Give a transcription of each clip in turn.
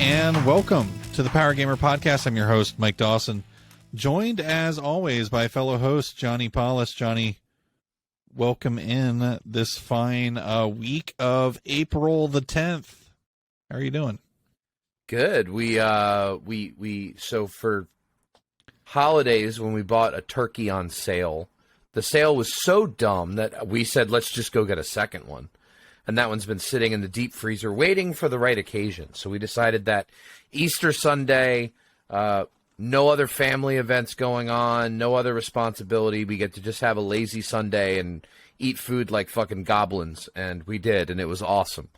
and welcome to the Power Gamer Podcast. I'm your host, Mike Dawson, joined as always by fellow host Johnny Paulus. Johnny, welcome in this fine week of April the 10th. How are you doing? Good. So for holidays, when we bought a turkey on sale, the sale was so dumb that we said, let's just go get a second one. And that one's been sitting in the deep freezer waiting for the right occasion. So we decided that Easter Sunday, no other family events going on, no other responsibility. We get to just have a lazy Sunday and eat food like fucking goblins. And we did, and it was awesome.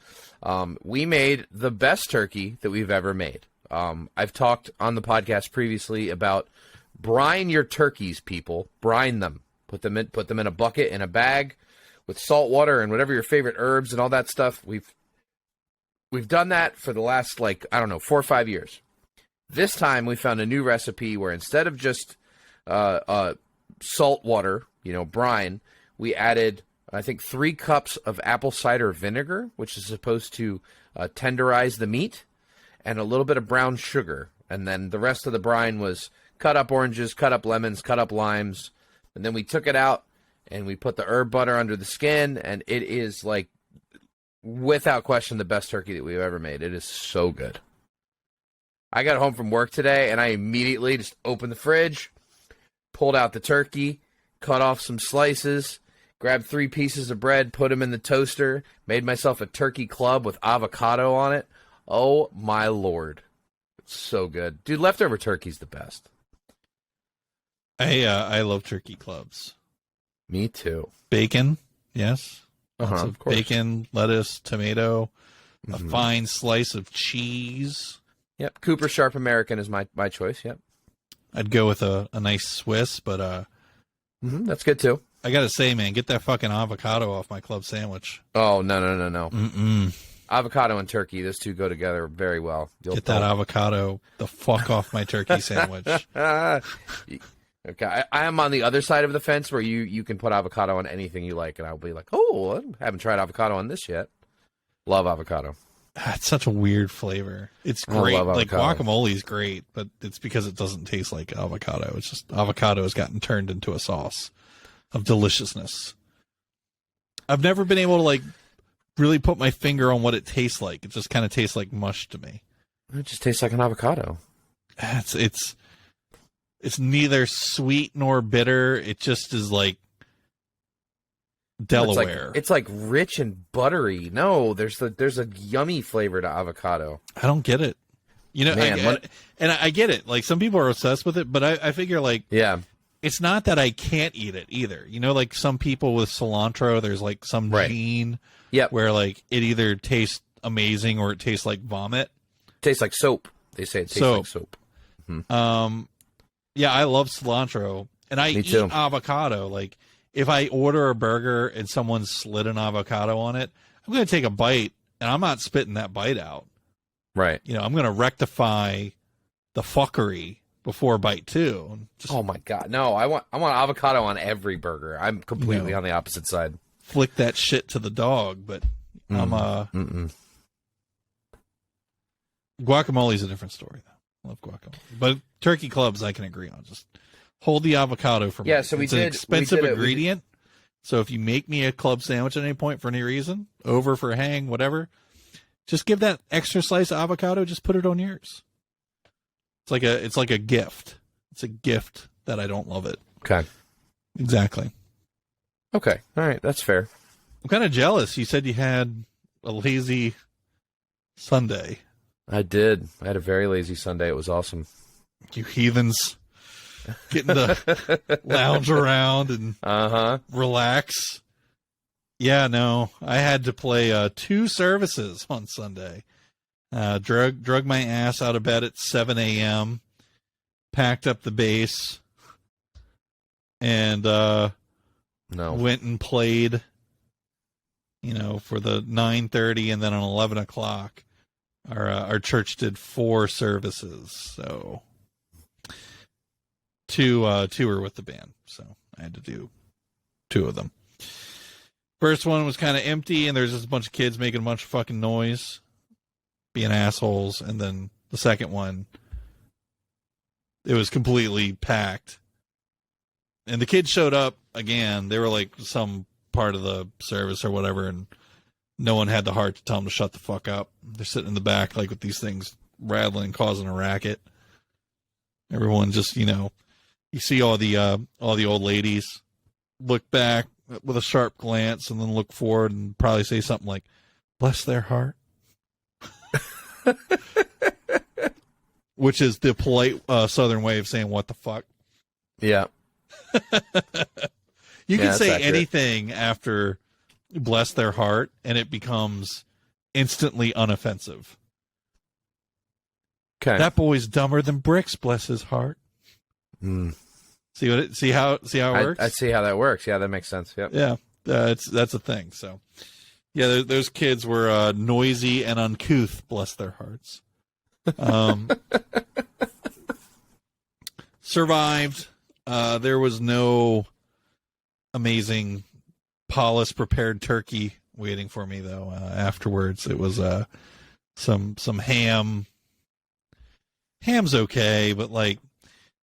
We made the best turkey that we've ever made. I've talked on the podcast previously about brine your turkeys, people. Brine them. Put them in a bucket, in a bag, with salt water and whatever your favorite herbs and all that stuff. We've done that for the last, 4 or 5 years. This time we found a new recipe where instead of just salt water, brine, we added, I think, 3 cups of apple cider vinegar, which is supposed to tenderize the meat, and a little bit of brown sugar. And then the rest of the brine was cut up oranges, cut up lemons, cut up limes. And then we took it out, and we put the herb butter under the skin, and it is, without question, the best turkey that we've ever made. It is so good. I got home from work today, and I immediately just opened the fridge, pulled out the turkey, cut off some slices, grabbed 3 pieces of bread, put them in the toaster, made myself a turkey club with avocado on it. Oh, my Lord. It's so good. Dude, leftover turkey's the best. I love turkey clubs. Me too. Bacon, yes. Lots Of course. bacon, lettuce, tomato, a fine slice of cheese. Yep. Cooper Sharp American is my choice. Yep. I'd go with a nice Swiss, but that's good too. I gotta say, man, get that fucking avocado off my club sandwich. Oh, no. Mm-mm. Avocado and turkey, those two go together very well. Get that avocado the fuck off my turkey sandwich. Okay, I am on the other side of the fence where you can put avocado on anything you like, and I'll be like, oh, I haven't tried avocado on this yet. Love avocado. It's such a weird flavor. It's great. Like guacamole is great, but it's because it doesn't taste like avocado. It's just avocado has gotten turned into a sauce of deliciousness. I've never been able to really put my finger on what it tastes like. It just kind of tastes like mush to me. It just tastes like an avocado. It's neither sweet nor bitter. It just is like Delaware. It's like rich and buttery. No, there's a yummy flavor to avocado. I don't get it. Man, I get it. Like, some people are obsessed with it, but I figure it's not that I can't eat it either. Like some people with cilantro, there's some gene where it either tastes amazing or it tastes like vomit. Tastes like soap. They say it tastes like soap. Mm-hmm. Yeah, I love cilantro, and I eat avocado. If I order a burger and someone slid an avocado on it, I'm going to take a bite, and I'm not spitting that bite out. Right. I'm going to rectify the fuckery before bite 2. Oh my God, no! I want avocado on every burger. I'm completely on the opposite side. Flick that shit to the dog, but guacamole's a different story, though. I love guacamole, but turkey clubs I can agree on. Just hold the avocado for me. Yeah, so it's an expensive ingredient. So if you make me a club sandwich at any point for any reason, over for a hang, whatever, just give that extra slice of avocado. Just put it on yours. It's like a gift. It's a gift that I don't love it. Okay. Exactly. Okay. All right. That's fair. I'm kind of jealous. You said you had a lazy Sunday. I did. I had a very lazy Sunday. It was awesome. You heathens getting to lounge around and relax. Yeah, no. I had to play 2 services on Sunday. Drug my ass out of bed at 7 a.m., packed up the bass, and went and played, for the 9:30, and then on 11 o'clock. Our church did 4 services, so 2 were with the band, so I had to do 2 of them. First one was kind of empty, and there's just a bunch of kids making a bunch of fucking noise, being assholes, and then the second one, it was completely packed. And the kids showed up again. They were like some part of the service or whatever, and no one had the heart to tell them to shut the fuck up. They're sitting in the back like with these things rattling, causing a racket. Everyone just, you see all the old ladies look back with a sharp glance and then look forward and probably say something like, "Bless their heart." Which is the polite Southern way of saying "what the fuck." Yeah. You can say anything after "bless their heart" and it becomes instantly unoffensive. Okay. That boy's dumber than bricks, bless his heart. Mm. See how it works? I see how that works. Yeah, that makes sense. Yep. Yeah. That's a thing. So yeah, those kids were noisy and uncouth, bless their hearts. Survived. There was no amazing polished prepared turkey waiting for me though. Afterwards, it was some ham. Ham's okay, but like,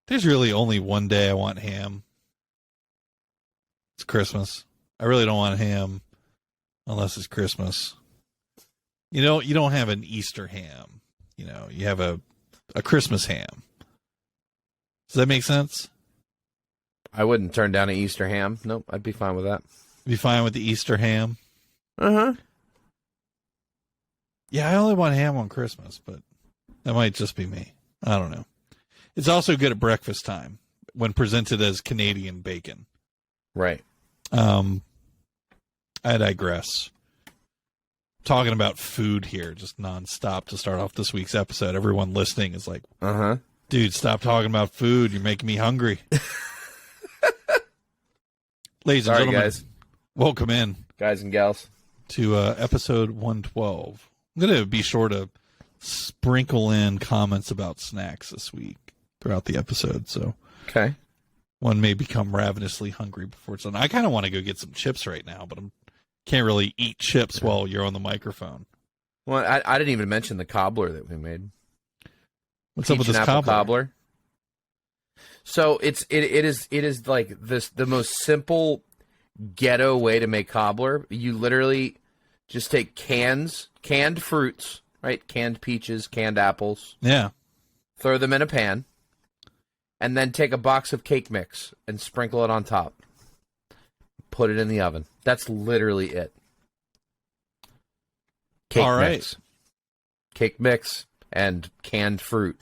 there's really only one day I want ham. It's Christmas. I really don't want ham unless it's Christmas. You don't have an Easter ham. You have a Christmas ham. Does that make sense? I wouldn't turn down an Easter ham. Nope, I'd be fine with that. Be fine with the Easter ham? Uh-huh. Yeah, I only want ham on Christmas, but that might just be me. I don't know. It's also good at breakfast time when presented as Canadian bacon. Right. I digress. Talking about food here, just nonstop to start off this week's episode. Everyone listening is like, dude, stop talking about food. You're making me hungry. Ladies and gentlemen, guys. Welcome in. Guys and gals. To episode 112. I'm going to be sure to sprinkle in comments about snacks this week throughout the episode. So okay, one may become ravenously hungry before it's done. I kind of want to go get some chips right now, but I can't really eat chips while you're on the microphone. Well, I didn't even mention the cobbler that we made. What's up with this cobbler? So it is like the most simple ghetto way to make cobbler. You literally just take canned fruits, right? Canned peaches, canned apples. Yeah. Throw them in a pan, and then take a box of cake mix and sprinkle it on top. Put it in the oven. That's literally it. Cake mix and canned fruit.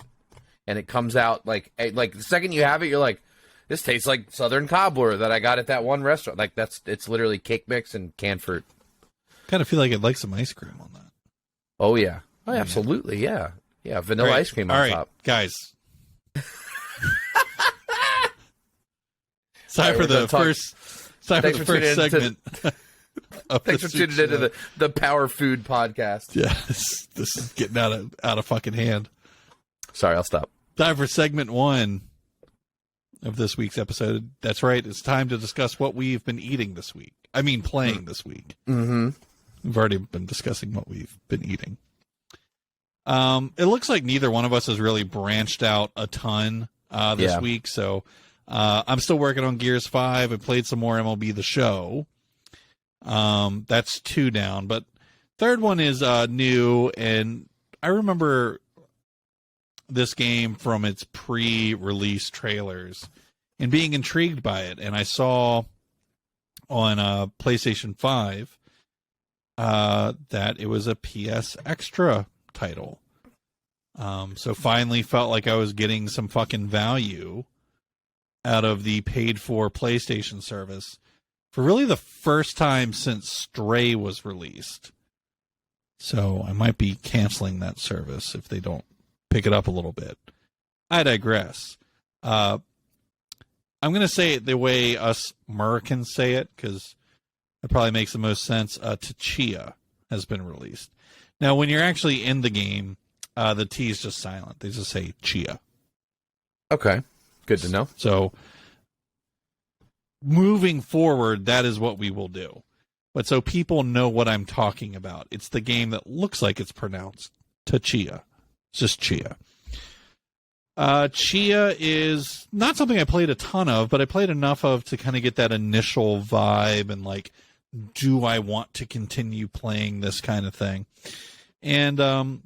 And it comes out like the second you have it, you're like, this tastes like Southern cobbler that I got at that one restaurant. Like it's literally cake mix and canned fruit. Kind of feel like I'd like some ice cream on that. Oh yeah. Oh, absolutely. Yeah. Yeah. Vanilla ice cream on top. Guys. Time for the first segment. Thanks for tuning into the Power Food Podcast. Yeah, this is getting out of fucking hand. Sorry, I'll stop. Time for segment 1 of this week's episode. That's right. It's time to discuss what we've been eating this week. I mean, playing this week. Mm-hmm. We've already been discussing what we've been eating. It looks like neither one of us has really branched out a ton this week. So I'm still working on Gears 5. I played some more MLB The Show. That's 2 down. But third one is new. And I remember this game from its pre-release trailers and being intrigued by it. And I saw on PlayStation 5 that it was a PS Extra title. So finally felt like I was getting some fucking value out of the paid-for PlayStation service for really the first time since Stray was released. So I might be canceling that service if they don't pick it up a little bit. I digress. I'm going to say it the way us Americans say it, because it probably makes the most sense. Tachia has been released. Now, when you're actually in the game, the T is just silent. They just say Chia. Okay. Good to know. So, moving forward, that is what we will do. But so people know what I'm talking about, it's the game that looks like it's pronounced Tachia. It's just Chia. Chia is not something I played a ton of, but I played enough of to kind of get that initial vibe and like, do I want to continue playing this kind of thing? And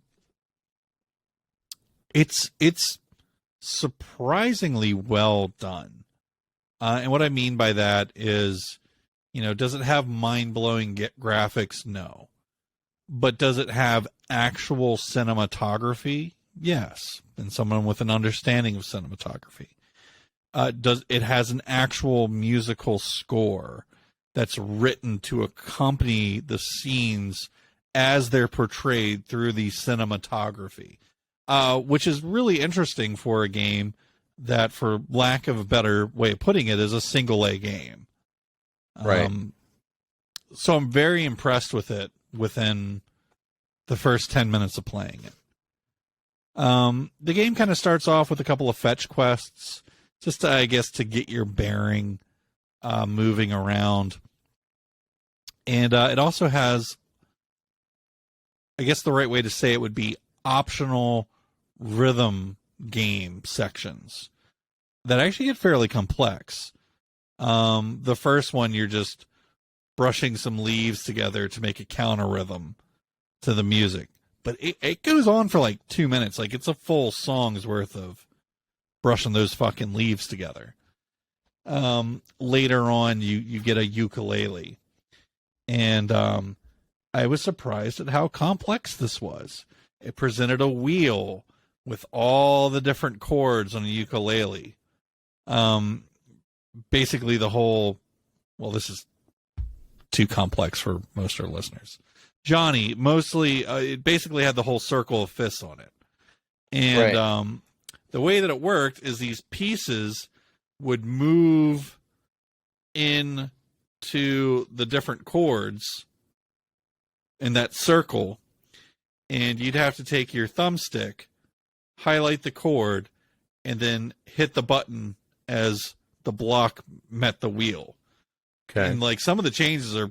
it's surprisingly well done. And what I mean by that is, does it have mind-blowing graphics? No. But does it have actual cinematography? Yes. And someone with an understanding of cinematography. It has an actual musical score that's written to accompany the scenes as they're portrayed through the cinematography, which is really interesting for a game that, for lack of a better way of putting it, is a single-A game. Right. So I'm very impressed with it within the first 10 minutes of playing it. The game kind of starts off with a couple of fetch quests, just to, I guess, to get your bearing moving around. And it also has, I guess the right way to say it would be, optional rhythm game sections that actually get fairly complex. The first one, you're just brushing some leaves together to make a counter rhythm to the music. But it goes on for like 2 minutes. Like, it's a full song's worth of brushing those fucking leaves together. Later on, you get a ukulele. And I was surprised at how complex this was. It presented a wheel with all the different chords on a ukulele. Basically the whole, well, this is too complex for most of our listeners. Johnny, mostly, it basically had the whole circle of fists on it. And right. The way that it worked is these pieces would move in to the different chords in that circle, and you'd have to take your thumbstick, highlight the chord, and then hit the button as the block met the wheel. Okay. And like, some of the changes are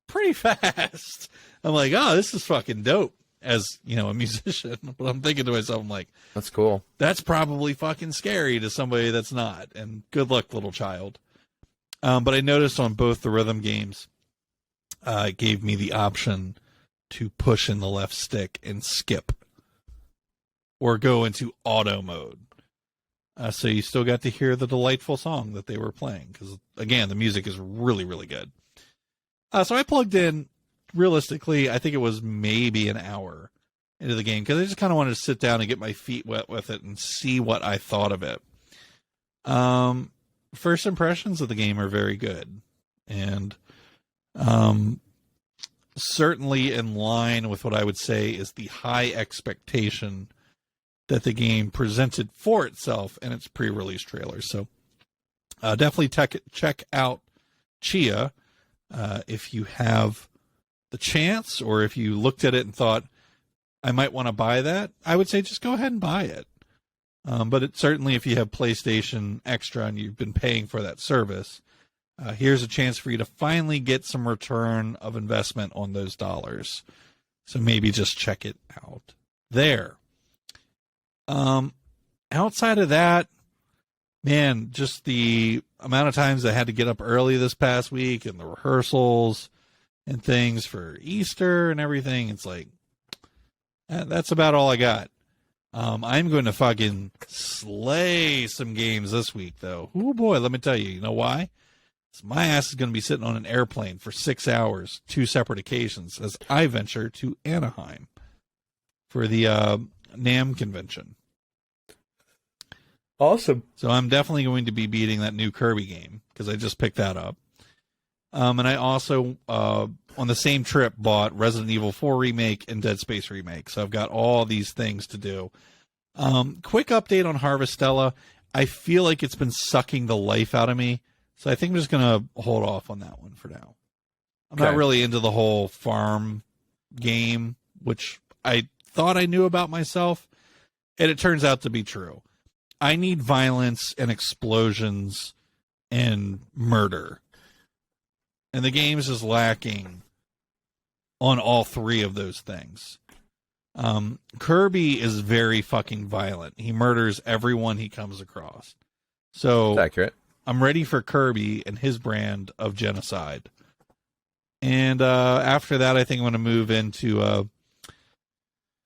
pretty fast. I'm like, oh, this is fucking dope as, a musician. But I'm thinking to myself, I'm like, that's cool. That's probably fucking scary to somebody that's not. And good luck, little child. But I noticed on both the rhythm games, it gave me the option to push in the left stick and skip or go into auto mode. So you still got to hear the delightful song that they were playing. Because, again, the music is really, really good. So I plugged in, realistically, I think it was maybe an hour into the game. Because I just kind of wanted to sit down and get my feet wet with it and see what I thought of it. First impressions of the game are very good. And certainly in line with what I would say is the high expectation that the game presented for itself in its pre-release trailer. So definitely check out Chia if you have the chance, or if you looked at it and thought, I might want to buy that. I would say just go ahead and buy it. But certainly if you have PlayStation Extra and you've been paying for that service, here's a chance for you to finally get some return of investment on those dollars. So maybe just check it out there. Outside of that, man, just the amount of times I had to get up early this past week and the rehearsals and things for Easter and everything, it's like, that's about all I got. I'm going to fucking slay some games this week, though. Oh boy, let me tell you. You know why? My ass is going to be sitting on an airplane for 6 hours, 2 separate occasions, as I venture to Anaheim for the NAMM convention. Awesome. So I'm definitely going to be beating that new Kirby game, because I just picked that up. And I also, on the same trip, bought Resident Evil 4 Remake and Dead Space Remake. So I've got all these things to do. Quick update on Harvestella. I feel like it's been sucking the life out of me. So I think I'm just going to hold off on that one for now. I'm not really into the whole farm game, which I thought I knew about myself. And it turns out to be true. I need violence and explosions and murder. And the game is just lacking on all three of those things. Kirby is very fucking violent. He murders everyone he comes across. So That's accurate. I'm ready for Kirby and his brand of genocide. And after that, I think I'm going to move into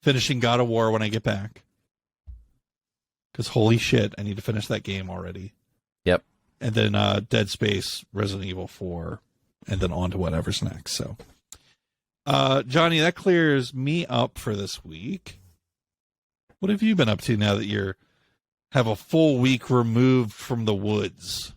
finishing God of War when I get back. Because holy shit, I need to finish that game already. Yep. And then Dead Space, Resident Evil 4, and then on to whatever's next. So, Johnny, that clears me up for this week. What have you been up to now that you're have a full week removed from the woods?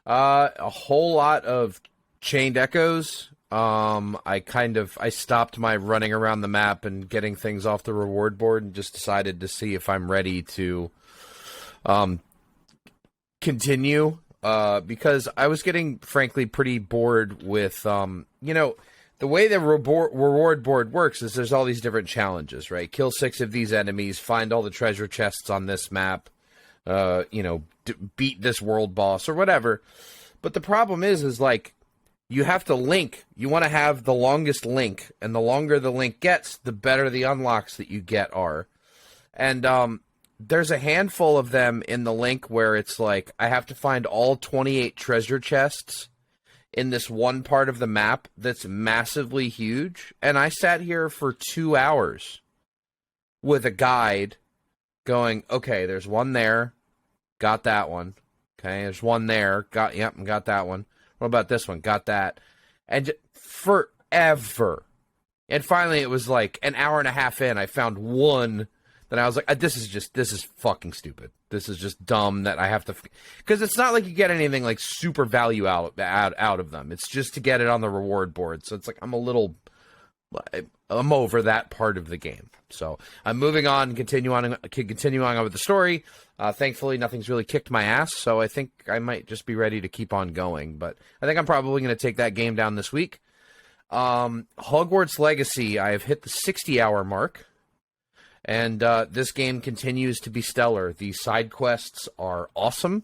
A whole lot of Chained Echoes. I stopped my running around the map and getting things off the reward board and just decided to see if I'm ready to continue because I was getting, frankly, pretty bored with, the way the reward board works is there's all these different challenges, right? Kill 6 of these enemies, find all the treasure chests on this map, beat this world boss or whatever. But the problem is like, you have to link. You want to have the longest link, and the longer the link gets, the better the unlocks that you get are. And there's a handful of them in the link where it's like, I have to find all 28 treasure chests in this one part of the map that's massively huge. And I sat here for 2 hours with a guide going, okay, there's one there, got that one. Okay, there's one there, got that one. What about this one? Got that. And forever. And finally, it was like an hour and a half in, I found one that I was like, this is fucking stupid. This is just dumb that I have to... Because it's not like you get anything like super value out of them. It's just to get it on the reward board. So it's like, I'm over that part of the game. So I'm moving on, continuing on with the story. Thankfully, nothing's really kicked my ass, so I think I might just be ready to keep on going. But I think I'm probably going to take that game down this week. Hogwarts Legacy, I have hit the 60-hour mark, and this game continues to be stellar. The side quests are awesome.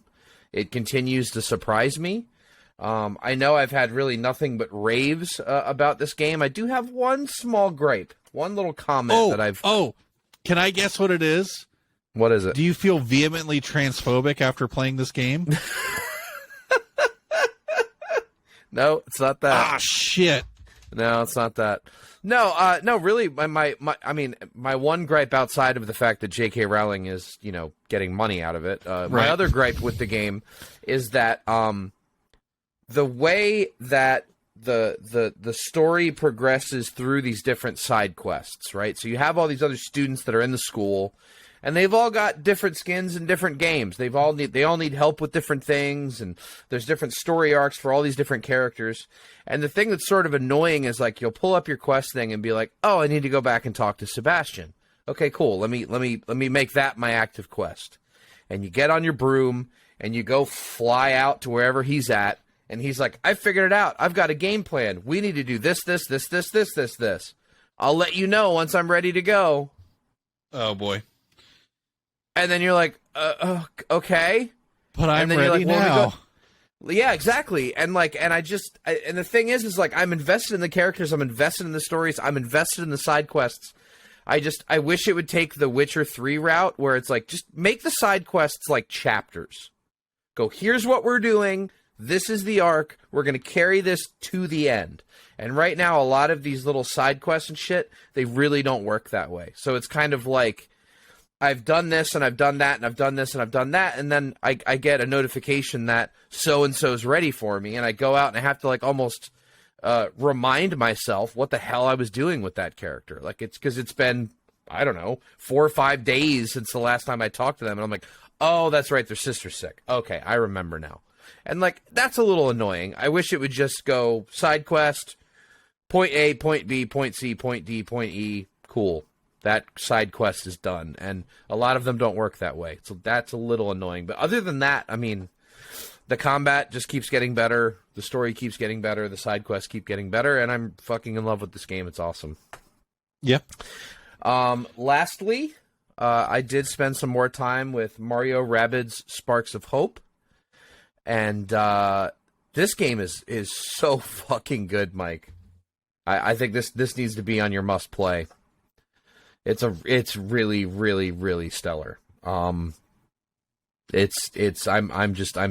It continues to surprise me. I know I've had really nothing but raves about this game. I do have one small gripe, one little comment that I've... Oh, can I guess what it is? What is it? Do you feel vehemently transphobic after playing this game? No, it's not that. Ah, shit. No, it's not that. No, no, really, my one gripe outside of the fact that J.K. Rowling is, getting money out of it, my other gripe with the game is that the way that the story progresses through these different side quests, right? So you have all these other students that are in the school, and they've all got different skins in different games. They all need help with different things, and there's different story arcs for all these different characters. And the thing that's sort of annoying is like you'll pull up your quest thing and be like, "Oh, I need to go back and talk to Sebastian." Okay, cool. Let me make that my active quest. And you get on your broom and you go fly out to wherever he's at, and he's like, "I figured it out. I've got a game plan. We need to do this. I'll let you know once I'm ready to go." Oh boy. And then you're like, okay. But I'm ready now. Yeah, exactly. And and the thing is like, I'm invested in the characters, I'm invested in the stories, I'm invested in the side quests. I wish it would take the Witcher 3 route where it's like, just make the side quests like chapters. Go, here's what we're doing. This is the arc. We're going to carry this to the end. And right now, a lot of these little side quests and shit, they really don't work that way. So it's kind of like, I've done this and I've done that and I've done this and I've done that, and then I get a notification that so-and-so's ready for me, and I go out and I have to like almost remind myself what the hell I was doing with that character. Like, it's because it's been, I don't know, 4 or 5 days since the last time I talked to them, and I'm like, oh, that's right, their sister's sick. Okay, I remember now. And like, that's a little annoying. I wish it would just go side quest, point A, point B, point C, point D, point E, cool. That side quest is done, and a lot of them don't work that way. So that's a little annoying. But other than that, I mean, the combat just keeps getting better. The story keeps getting better. The side quests keep getting better, and I'm fucking in love with this game. It's awesome. Yeah. Lastly, I did spend some more time with Mario Rabbids Sparks of Hope, and this game is so fucking good, Mike. I think this needs to be on your must play. It's really, really, really stellar. I'm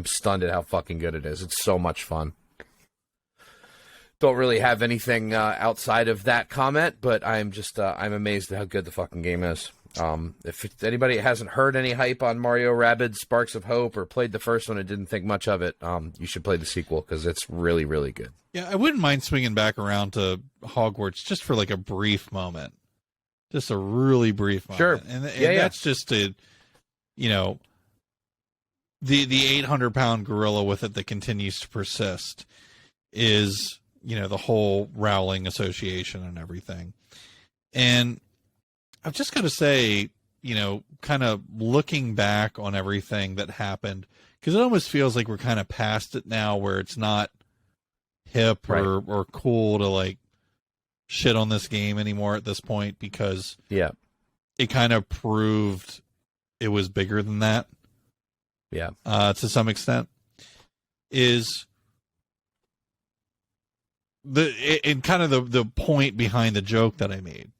stunned at how fucking good it is. It's so much fun. Don't really have anything outside of that comment, but I'm amazed at how good the fucking game is. If anybody hasn't heard any hype on Mario Rabbids Sparks of Hope or played the first one and didn't think much of it, you should play the sequel because it's really, really good. Yeah, I wouldn't mind swinging back around to Hogwarts just for like a brief moment. Just a really brief moment. Sure. And that's just the 800-pound gorilla with it that continues to persist is, the whole Rowling Association and everything. And I've just got to say, kind of looking back on everything that happened, because it almost feels like we're kind of past it now where it's not hip or cool to like shit on this game anymore at this point, because it kind of proved it was bigger than that. Yeah. To some extent is the point behind the joke that I made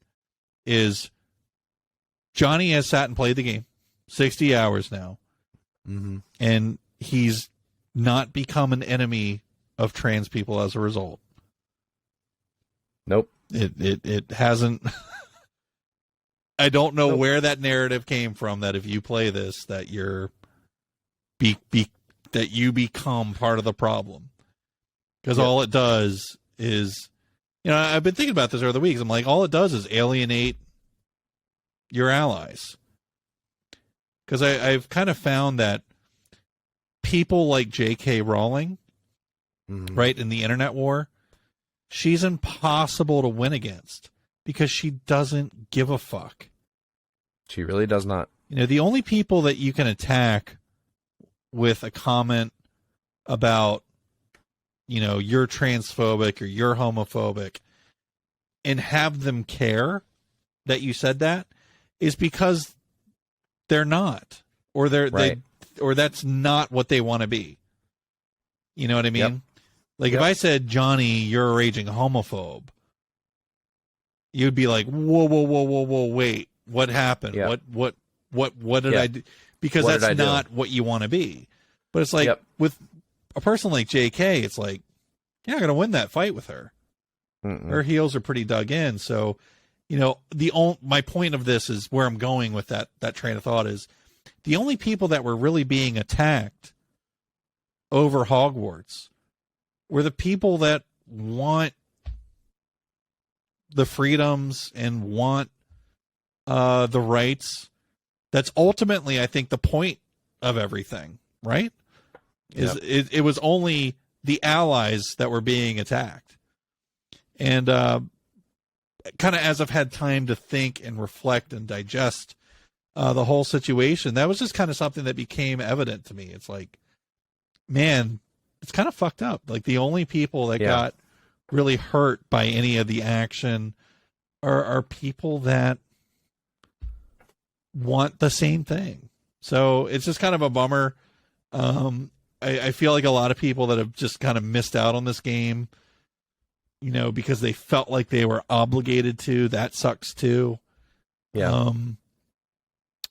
is Johnny has sat and played the game 60 hours now. Mm-hmm. And he's not become an enemy of trans people as a result. Nope. It hasn't. I don't know where that narrative came from that if you play this, that you're that you become part of the problem. Because all it does is, I've been thinking about this over the weeks. I'm like, all it does is alienate your allies. Because I've kind of found that people like J.K. Rowling, right, in the internet war, she's impossible to win against because she doesn't give a fuck. She really does not. The only people that you can attack with a comment about, you're transphobic or you're homophobic and have them care that you said that is because they're not, or or that's not what they want to be. You know what I mean? Yep. Like if I said, Johnny, you're a raging homophobe, you'd be like, whoa, wait, what happened? Yep. What did I do? Because that's not what you want to be. But it's like with a person like JK, it's like, you're not going to win that fight with her. Mm-mm. Her heels are pretty dug in. So, my point of this is where I'm going with that train of thought is the only people that were really being attacked over Hogwarts were the people that want the freedoms and want the rights. That's ultimately, I think, the point of everything, right? It was only the allies that were being attacked. And kind of as I've had time to think and reflect and digest the whole situation, that was just kind of something that became evident to me. It's like, man, it's kind of fucked up. Like the only people that got really hurt by any of the action are people that want the same thing. So it's just kind of a bummer. I feel like a lot of people that have just kind of missed out on this game, because they felt like they were obligated to. That sucks too. Yeah.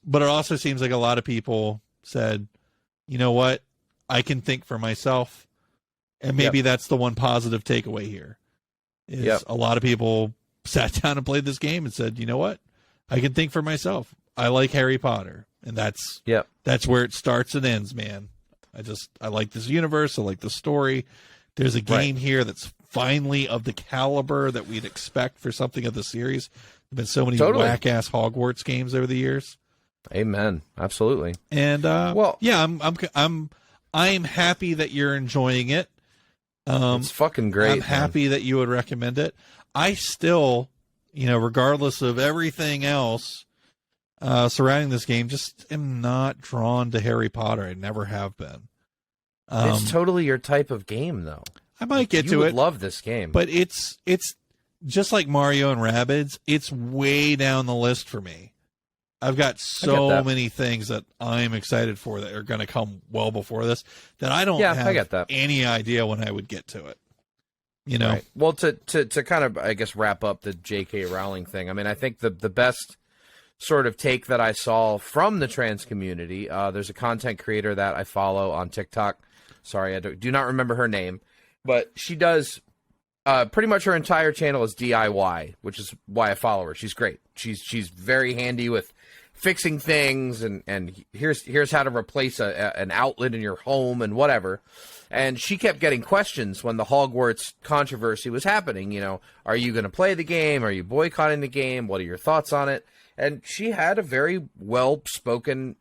But it also seems like a lot of people said, you know what, I can think for myself. And maybe that's the one positive takeaway here is a lot of people sat down and played this game and said, you know what, I can think for myself. I like Harry Potter. And that's where it starts and ends, man. I like this universe. I like the story. There's a game here that's finally of the caliber that we'd expect for something of the series. There've been so many whack-ass Hogwarts games over the years. Amen. Absolutely. And I'm happy that you're enjoying it. It's fucking great. I'm happy that you would recommend it. I still, regardless of everything else surrounding this game, just am not drawn to Harry Potter. I never have been. It's totally your type of game, though. I might get to it. You would love this game. But it's just like Mario and Rabbids. It's way down the list for me. I've got so many things that I'm excited for that are going to come well before this that I don't have any idea when I would get to it. Right. Well, to kind of, I guess, wrap up the J.K. Rowling thing, I mean, I think the best sort of take that I saw from the trans community. There's a content creator that I follow on TikTok. Sorry, I do not remember her name, but she does pretty much her entire channel is DIY, which is why I follow her. She's great. She's very handy with fixing things, and here's how to replace an outlet in your home and whatever. And she kept getting questions when the Hogwarts controversy was happening. You know, are you going to play the game? Are you boycotting the game? What are your thoughts on it? And she had a very well-spoken,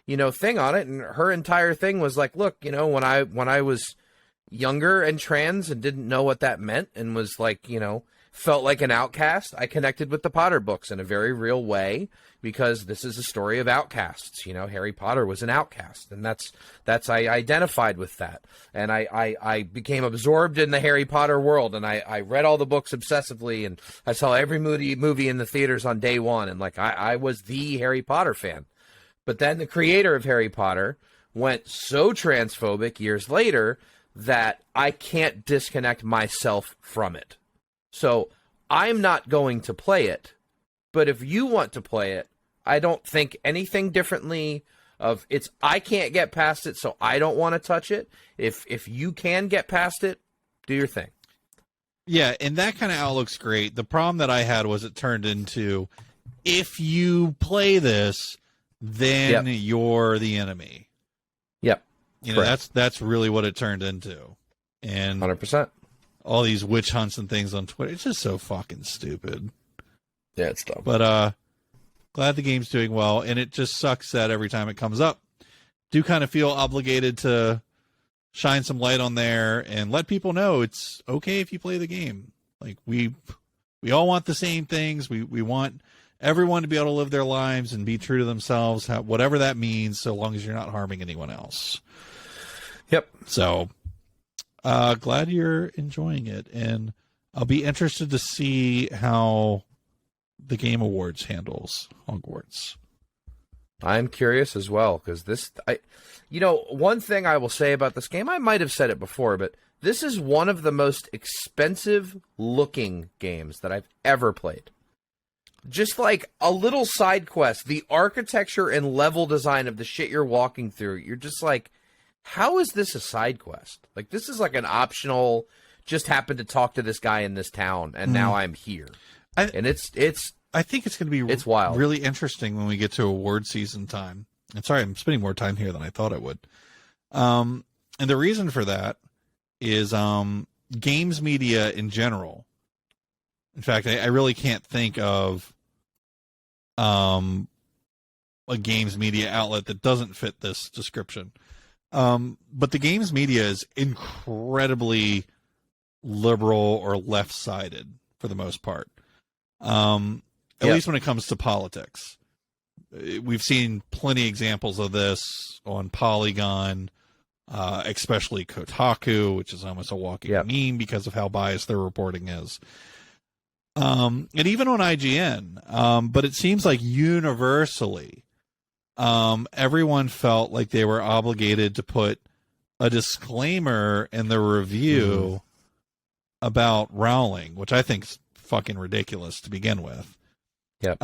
thing on it. And her entire thing was like, look, when I was younger and trans and didn't know what that meant and was like, felt like an outcast, I connected with the Potter books in a very real way, because this is a story of outcasts. Harry Potter was an outcast, and that's I identified with that. And I became absorbed in the Harry Potter world, and I read all the books obsessively, and I saw every movie in the theaters on day one, and I was the Harry Potter fan. But then the creator of Harry Potter went so transphobic years later that I can't disconnect myself from it. So I'm not going to play it, but if you want to play it, I don't think anything differently of it's, I can't get past it, so I don't want to touch it. If you can get past it, do your thing. Yeah, and that kind of outlook's great. The problem that I had was it turned into, if you play this, then you're the enemy. Yep. That's really what it turned into. And 100%. All these witch hunts and things on Twitter. It's just so fucking stupid. Yeah, it's dumb. But glad the game's doing well, and it just sucks that every time it comes up, do kind of feel obligated to shine some light on there and let people know it's okay if you play the game. Like we all want the same things. We want everyone to be able to live their lives and be true to themselves, whatever that means, so long as you're not harming anyone else. Yep. So glad you're enjoying it, and I'll be interested to see how the Game Awards handles Hogwarts. I'm curious as well, because one thing I will say about this game, I might have said it before, but this is one of the most expensive looking games that I've ever played. Just like a little side quest, the architecture and level design of the shit you're walking through, you're just like, how is this a side quest? Like, this is like an optional, just happened to talk to this guy in this town, and now I'm here. I think it's going to be it's wild. Really interesting when we get to award season time. And sorry, I'm spending more time here than I thought I would. And the reason for that is games media in general. In fact, I really can't think of a games media outlet that doesn't fit this description. But the games media is incredibly liberal or left-sided for the most part. At least when it comes to politics. We've seen plenty of examples of this on Polygon, especially Kotaku, which is almost a walking meme because of how biased their reporting is. And even on IGN. But it seems like universally, everyone felt like they were obligated to put a disclaimer in the review about Rowling, which I think is fucking ridiculous to begin with. Yep.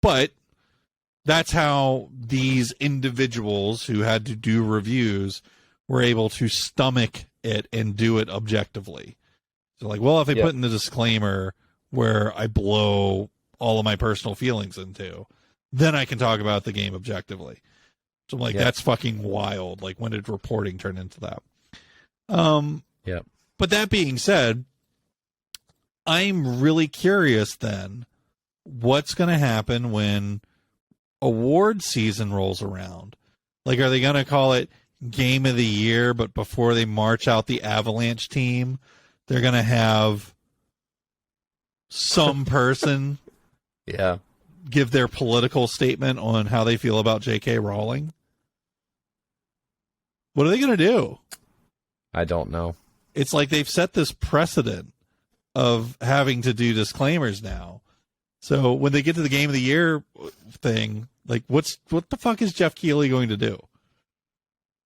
But that's how these individuals who had to do reviews were able to stomach it and do it objectively. So like, well, if I put in the disclaimer where I blow all of my personal feelings into, then I can talk about the game objectively. So I'm like, that's fucking wild. Like, when did reporting turn into that? But that being said, I'm really curious then what's going to happen when award season rolls around. Like, are they going to call it Game of the Year, but before they march out the Avalanche team, they're going to have some person give their political statement on how they feel about J.K. Rowling? What are they going to do? I don't know. It's like they've set this precedent of having to do disclaimers now. So when they get to the Game of the Year thing, like, what the fuck is Jeff Keighley going to do?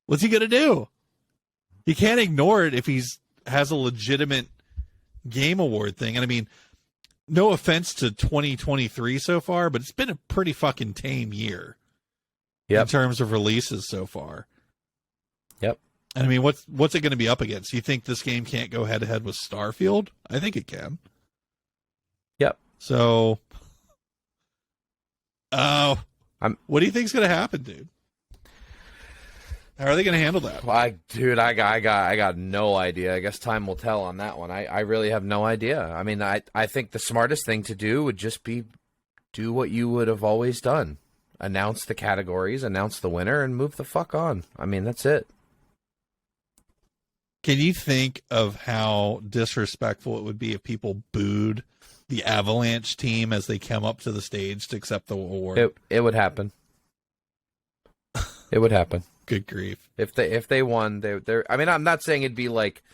What's he going to do? He can't ignore it if has a legitimate game award thing. And I mean, no offense to 2023 so far, but it's been a pretty fucking tame year in terms of releases so far. Yep. And I mean, what's it going to be up against? You think this game can't go head to head with Starfield? I think it can. Yep. So, what do you think's going to happen, dude? How are they going to handle that? I got no idea. I guess time will tell on that one. I really have no idea. I mean, I think the smartest thing to do would just be do what you would have always done. Announce the categories, announce the winner, and move the fuck on. I mean, that's it. Can you think of how disrespectful it would be if people booed the Avalanche team as they come up to the stage to accept the award? It would happen. It would happen. Good grief. If they won, they're I mean, I'm not saying it'd be like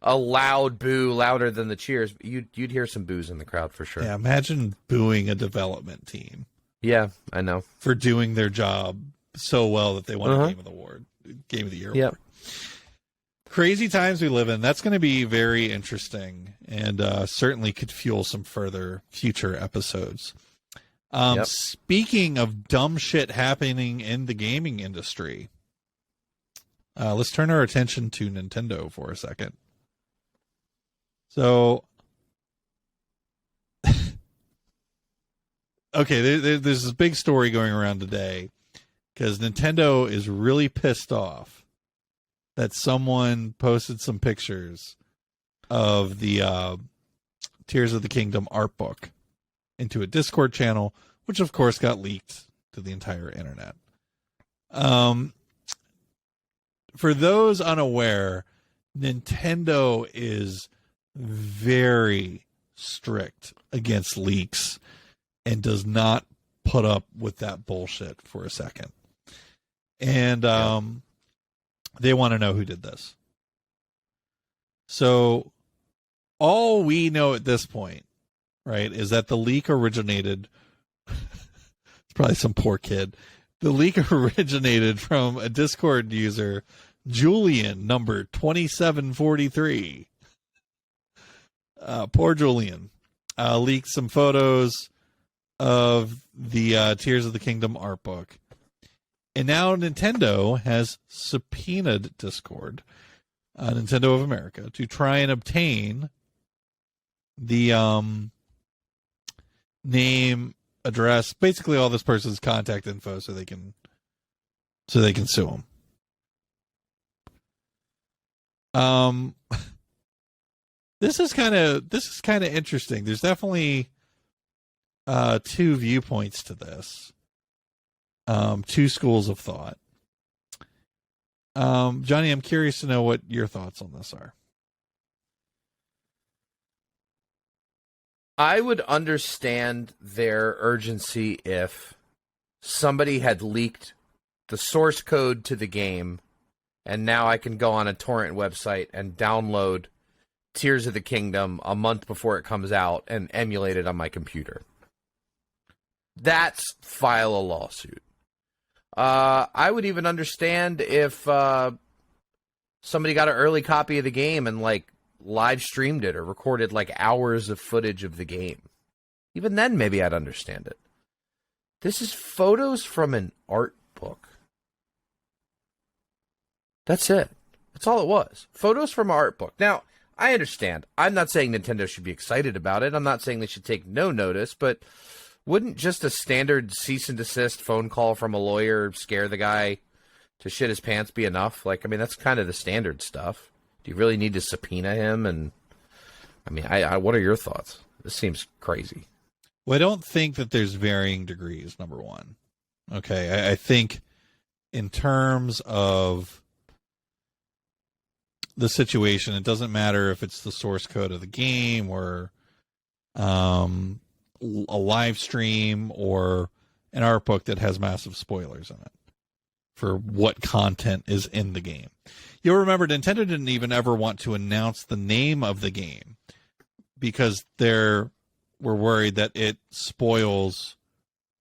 a loud boo, louder than the cheers, but you'd hear some boos in the crowd for sure. Yeah, imagine booing a development team. Yeah, I know. For doing their job so well that they won a Game of the Year award. Crazy times we live in. That's going to be very interesting and certainly could fuel some further future episodes. Speaking of dumb shit happening in the gaming industry, let's turn our attention to Nintendo for a second. So, okay, there's this big story going around today because Nintendo is really pissed off that someone posted some pictures of the Tears of the Kingdom art book into a Discord channel, which of course got leaked to the entire internet. For those unaware, Nintendo is very strict against leaks and does not put up with that bullshit for a second. And they want to know who did this. So all we know at this point, right, is that the leak originated it's probably some poor kid. The leak originated from a Discord user, Julian, number 2743. Poor Julian. Leaked some photos of the Tears of the Kingdom art book. And now Nintendo has subpoenaed Discord, Nintendo of America, to try and obtain the name, address, basically all this person's contact info, so they can sue them. This is kind of interesting. There's definitely two viewpoints to this. Two schools of thought. Johnny, I'm curious to know what your thoughts on this are. I would understand their urgency if somebody had leaked the source code to the game, and now I can go on a torrent website and download Tears of the Kingdom a month before it comes out and emulate it on my computer. That's file a lawsuit. I would even understand if somebody got an early copy of the game and like live streamed it or recorded like hours of footage of the game. Even then, maybe I'd understand it. This is photos from an art book. That's it. That's all it was. Photos from an art book. Now, I understand. I'm not saying Nintendo should be excited about it. I'm not saying they should take no notice, but wouldn't just a standard cease and desist phone call from a lawyer scare the guy to shit his pants be enough? Like, I mean, that's kind of the standard stuff. Do you really need to subpoena him? And I mean, what are your thoughts? This seems crazy. Well, I don't think that there's varying degrees, number one. Okay, I think in terms of the situation, it doesn't matter if it's the source code of the game or a live stream or an art book that has massive spoilers in it for what content is in the game. You'll remember Nintendo didn't even ever want to announce the name of the game because they were worried that it spoils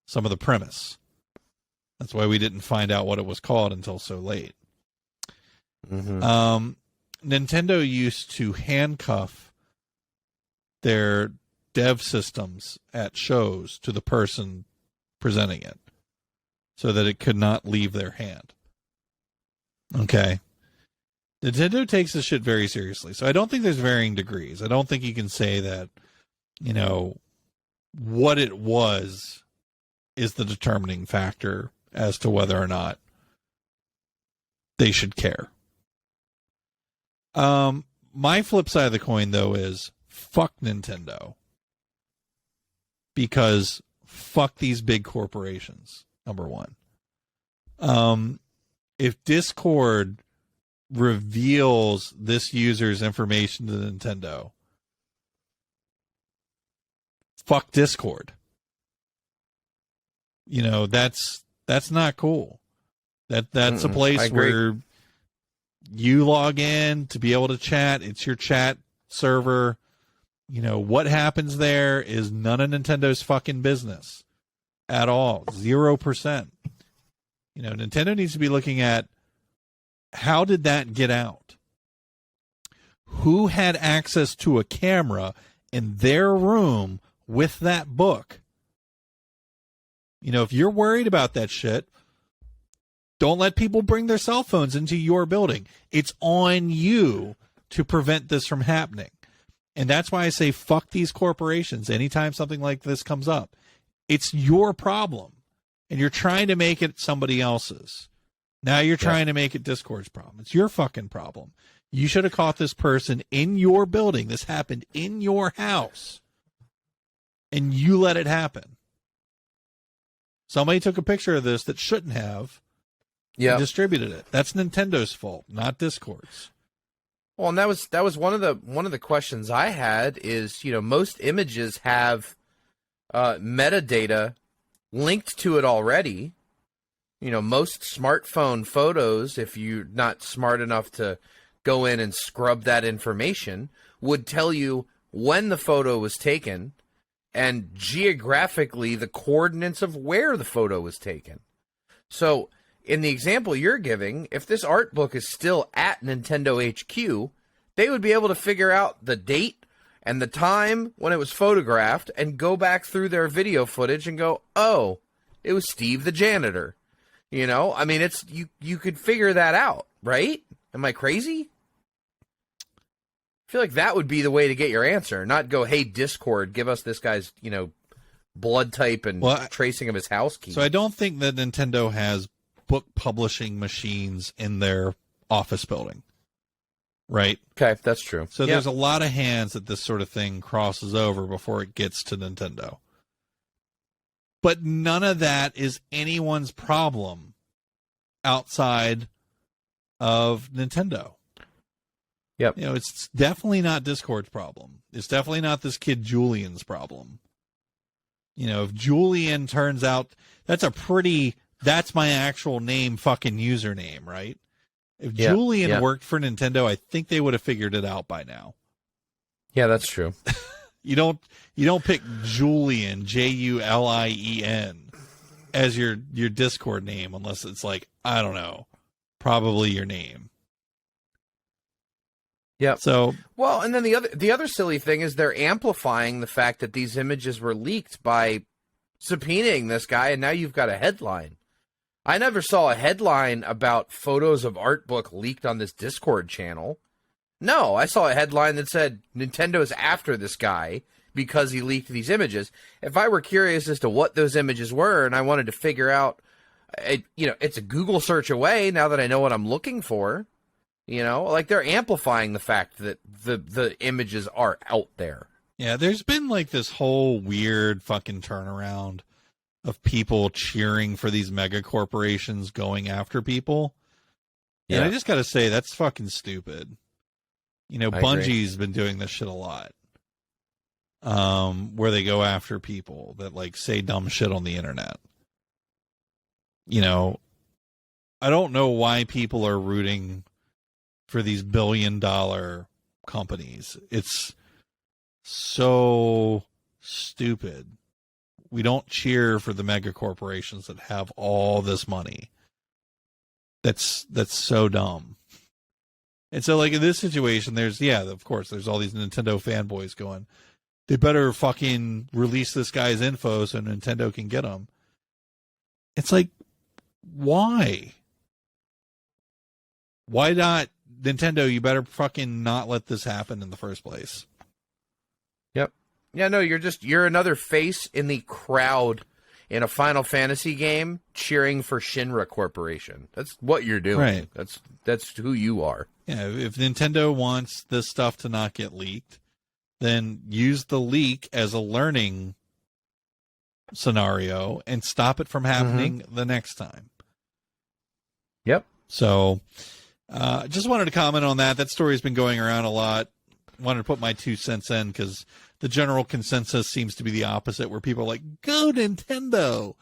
some of the premise. That's why we didn't find out what it was called until so late. Mm-hmm. Nintendo used to handcuff their dev systems at shows to the person presenting it so that it could not leave their hand. Okay. Nintendo takes this shit very seriously. So I don't think there's varying degrees. I don't think you can say that, what it was is the determining factor as to whether or not they should care. My flip side of the coin, though, is fuck Nintendo. Because fuck these big corporations, number one. If Discord reveals this user's information to Nintendo, fuck Discord. That's not cool. That's a place where you log in to be able to chat. It's your chat server. What happens there is none of Nintendo's fucking business at all. 0%. Nintendo needs to be looking at, how did that get out? Who had access to a camera in their room with that book? If you're worried about that shit, don't let people bring their cell phones into your building. It's on you to prevent this from happening. And that's why I say fuck these corporations anytime something like this comes up. It's your problem. And you're trying to make it somebody else's. Now you're trying to make it Discord's problem. It's your fucking problem. You should have caught this person in your building. This happened in your house. And you let it happen. Somebody took a picture of this that shouldn't have. And distributed it. That's Nintendo's fault, not Discord's. Well, and that was one of the questions I had is, most images have metadata linked to it already. Most smartphone photos, if you're not smart enough to go in and scrub that information, would tell you when the photo was taken and geographically the coordinates of where the photo was taken. So, in the example you're giving, if this art book is still at Nintendo HQ, they would be able to figure out the date and the time when it was photographed and go back through their video footage and go, oh, it was Steve the janitor. I mean, it's you could figure that out, right? Am I crazy? I feel like that would be the way to get your answer, not go, hey, Discord, give us this guy's, blood type and tracing of his house key. So I don't think that Nintendo has book publishing machines in their office building, right? Okay, that's true. So there's a lot of hands that this sort of thing crosses over before it gets to Nintendo. But none of that is anyone's problem outside of Nintendo. Yep. It's definitely not Discord's problem. It's definitely not this kid Julian's problem. If Julian turns out, that's my actual name fucking username, right? If Julian worked for Nintendo, I think they would have figured it out by now. Yeah, that's true. You don't pick Julian, Julien, as your Discord name unless it's like, I don't know, probably your name. Yeah. So and then the other silly thing is they're amplifying the fact that these images were leaked by subpoenaing this guy, and now you've got a headline. I never saw a headline about photos of art book leaked on this Discord channel. No, I saw a headline that said Nintendo's after this guy because he leaked these images. If I were curious as to what those images were and I wanted to figure out, it's a Google search away now that I know what I'm looking for. They're amplifying the fact that the images are out there. Yeah, there's been this whole weird fucking turnaround of people cheering for these mega corporations going after people. Yeah. And I just got to say, that's fucking stupid. Bungie's been doing this shit a lot. Where they go after people that say dumb shit on the internet. I don't know why people are rooting for these billion-dollar companies. It's so stupid. We don't cheer for the mega corporations that have all this money. That's so dumb. And so in this situation, there's of course, there's all these Nintendo fanboys going, they better fucking release this guy's info so Nintendo can get him. It's like, why? Why not? Nintendo, you better fucking not let this happen in the first place. Yep. Yeah, no, you're another face in the crowd in a Final Fantasy game cheering for Shinra Corporation. That's what you're doing. Right. That's who you are. Yeah, if Nintendo wants this stuff to not get leaked, then use the leak as a learning scenario and stop it from happening the next time. Yep. So, just wanted to comment on that. That story's been going around a lot. Wanted to put my 2 cents in because the general consensus seems to be the opposite, where people are like, go Nintendo.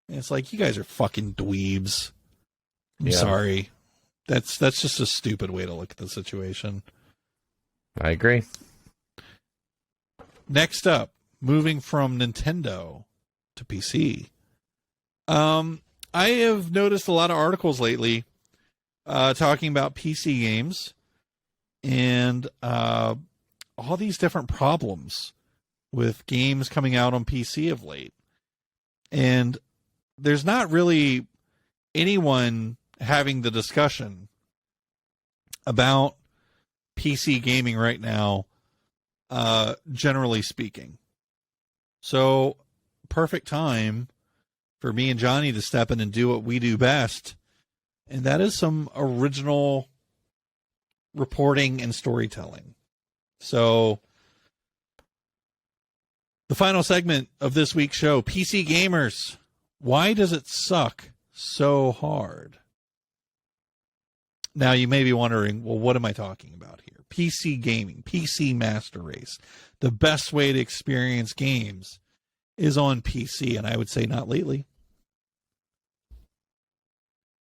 And it's like, you guys are fucking dweebs. I'm sorry. That's just a stupid way to look at the situation. I agree. Next up, moving from Nintendo to PC. I have noticed a lot of articles lately talking about PC games and all these different problems with games coming out on PC of late. And there's not really anyone having the discussion about PC gaming right now, generally speaking. So, perfect time for me and Johnny to step in and do what we do best, and that is some original reporting and storytelling. So, the final segment of this week's show, PC Gamers, why does it suck so hard? Now, you may be wondering, well, what am I talking about here? PC gaming, PC Master Race. The best way to experience games is on PC, and I would say not lately.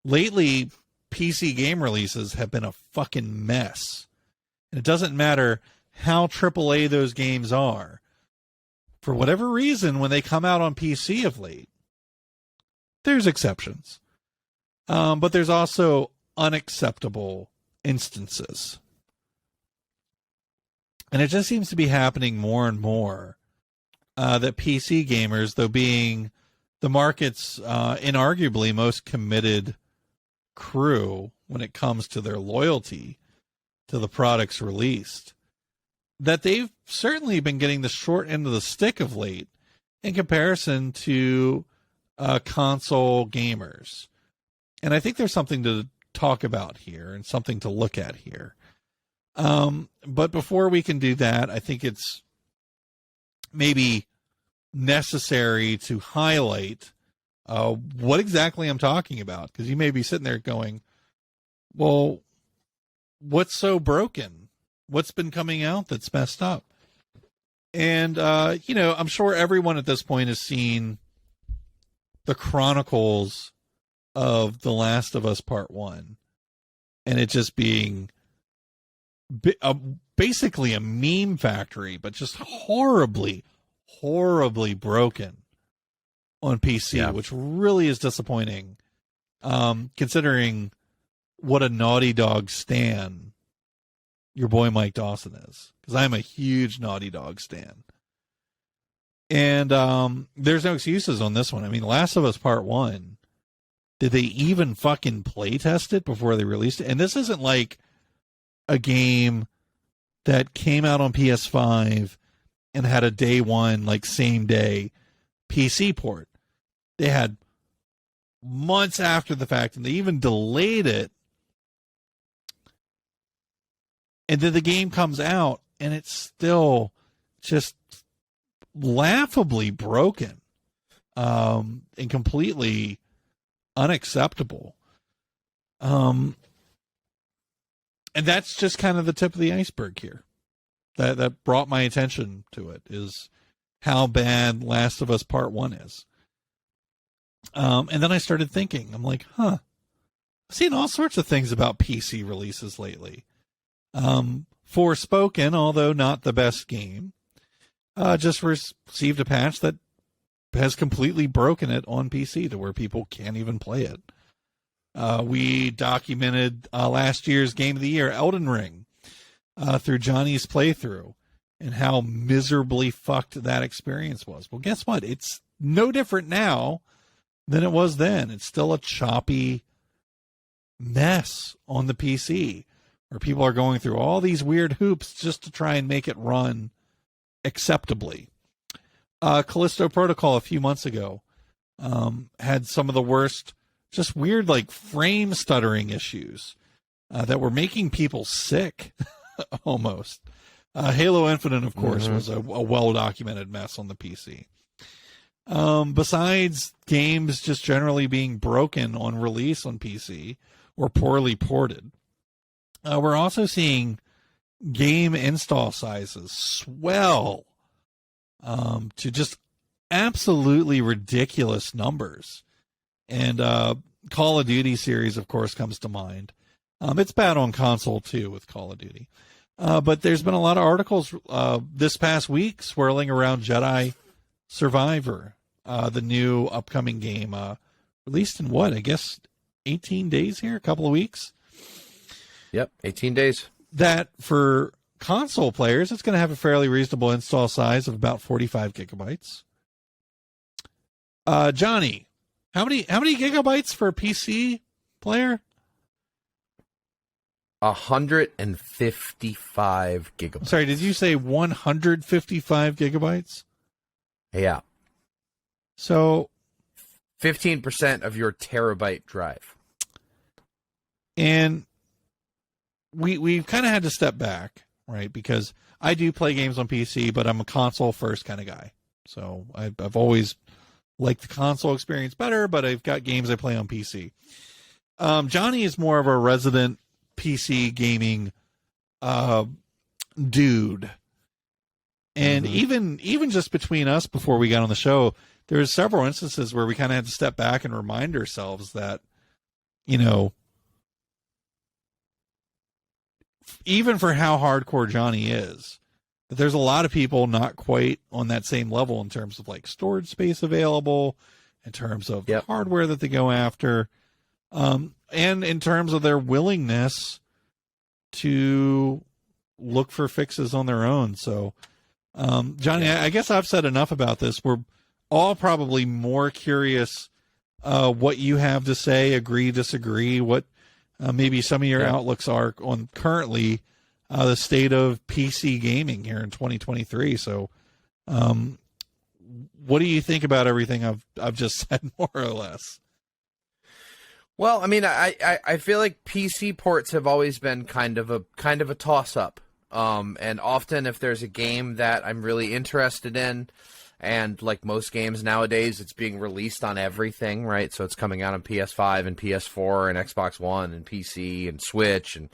Lately, PC game releases have been a fucking mess. And it doesn't matter how AAA those games are. For whatever reason, when they come out on PC of late, there's exceptions. But there's also unacceptable instances. And it just seems to be happening more and more that PC gamers, though being the market's inarguably most committed crew when it comes to their loyalty to the products released, that they've certainly been getting the short end of the stick of late in comparison to console gamers. And I think there's something to talk about here and something to look at here. But before we can do that, I think it's maybe necessary to highlight what exactly I'm talking about, because you may be sitting there going, well, what's so broken? What's been coming out that's messed up? And, I'm sure everyone at this point has seen the chronicles of The Last of Us Part 1, and it just being basically a meme factory, but just horribly, horribly broken on PC, which really is disappointing, considering what a Naughty Dog stan your boy Mike Dawson is, because I'm a huge Naughty Dog stan. And there's no excuses on this one. I mean, Last of Us Part 1, did they even fucking play test it before they released it? And this isn't like a game that came out on PS5 and had a day one, like same day PC port. They had months after the fact, and they even delayed it. And then the game comes out, and it's still just laughably broken, and completely unacceptable. And that's just kind of the tip of the iceberg here. That brought my attention to it, is how bad Last of Us Part 1 is. And then I started thinking, I'm like, I've seen all sorts of things about PC releases lately. Forspoken, although not the best game, just received a patch that has completely broken it on PC to where people can't even play it. We documented last year's Game of the Year, Elden Ring, through Johnny's playthrough. and how miserably fucked that experience was. Well, guess what? It's no different now than it was then. It's still a choppy mess on the PC where people are going through all these weird hoops just to try and make it run acceptably. Callisto Protocol a few months ago had some of the worst, just weird, like frame stuttering issues that were making people sick almost. Halo Infinite, of course, was a well-documented mess on the PC. Besides games just generally being broken on release on PC or poorly ported, we're also seeing game install sizes swell to just absolutely ridiculous numbers. And Call of Duty series, of course, comes to mind. It's bad on console, too, with Call of Duty. But there's been a lot of articles this past week swirling around Jedi Survivor, the new upcoming game, released in what, I guess 18 days here, a couple of weeks? Yep, 18 days. That for console players, it's going to have a fairly reasonable install size of about 45 gigabytes. Johnny, how many gigabytes for a PC player? 155 gigabytes. Sorry, did you say 155 gigabytes? Yeah. So 15% of your terabyte drive. And we've kind of had to step back, right? Because I do play games on PC, but I'm a console first kind of guy. So I've always liked the console experience better, but I've got games I play on PC. Johnny is more of a resident PC gaming dude. And even just between us before we got on the show, there's several instances where we kind of had to step back and remind ourselves that, you know, even for how hardcore Johnny is, that there's a lot of people not quite on that same level in terms of like storage space available, in terms of the hardware that they go after, and in terms of their willingness to look for fixes on their own. So, Johnny, I guess I've said enough about this. We're all probably more curious what you have to say, agree, disagree, what maybe some of your outlooks are on currently the state of PC gaming here in 2023. So, what do you think about everything I've just said, more or less? Well, I mean, I feel like PC ports have always been kind of a toss up. And often if there's a game that I'm really interested in, and like most games nowadays, it's being released on everything, right? So it's coming out on PS5 and PS4 and Xbox One and PC and Switch. And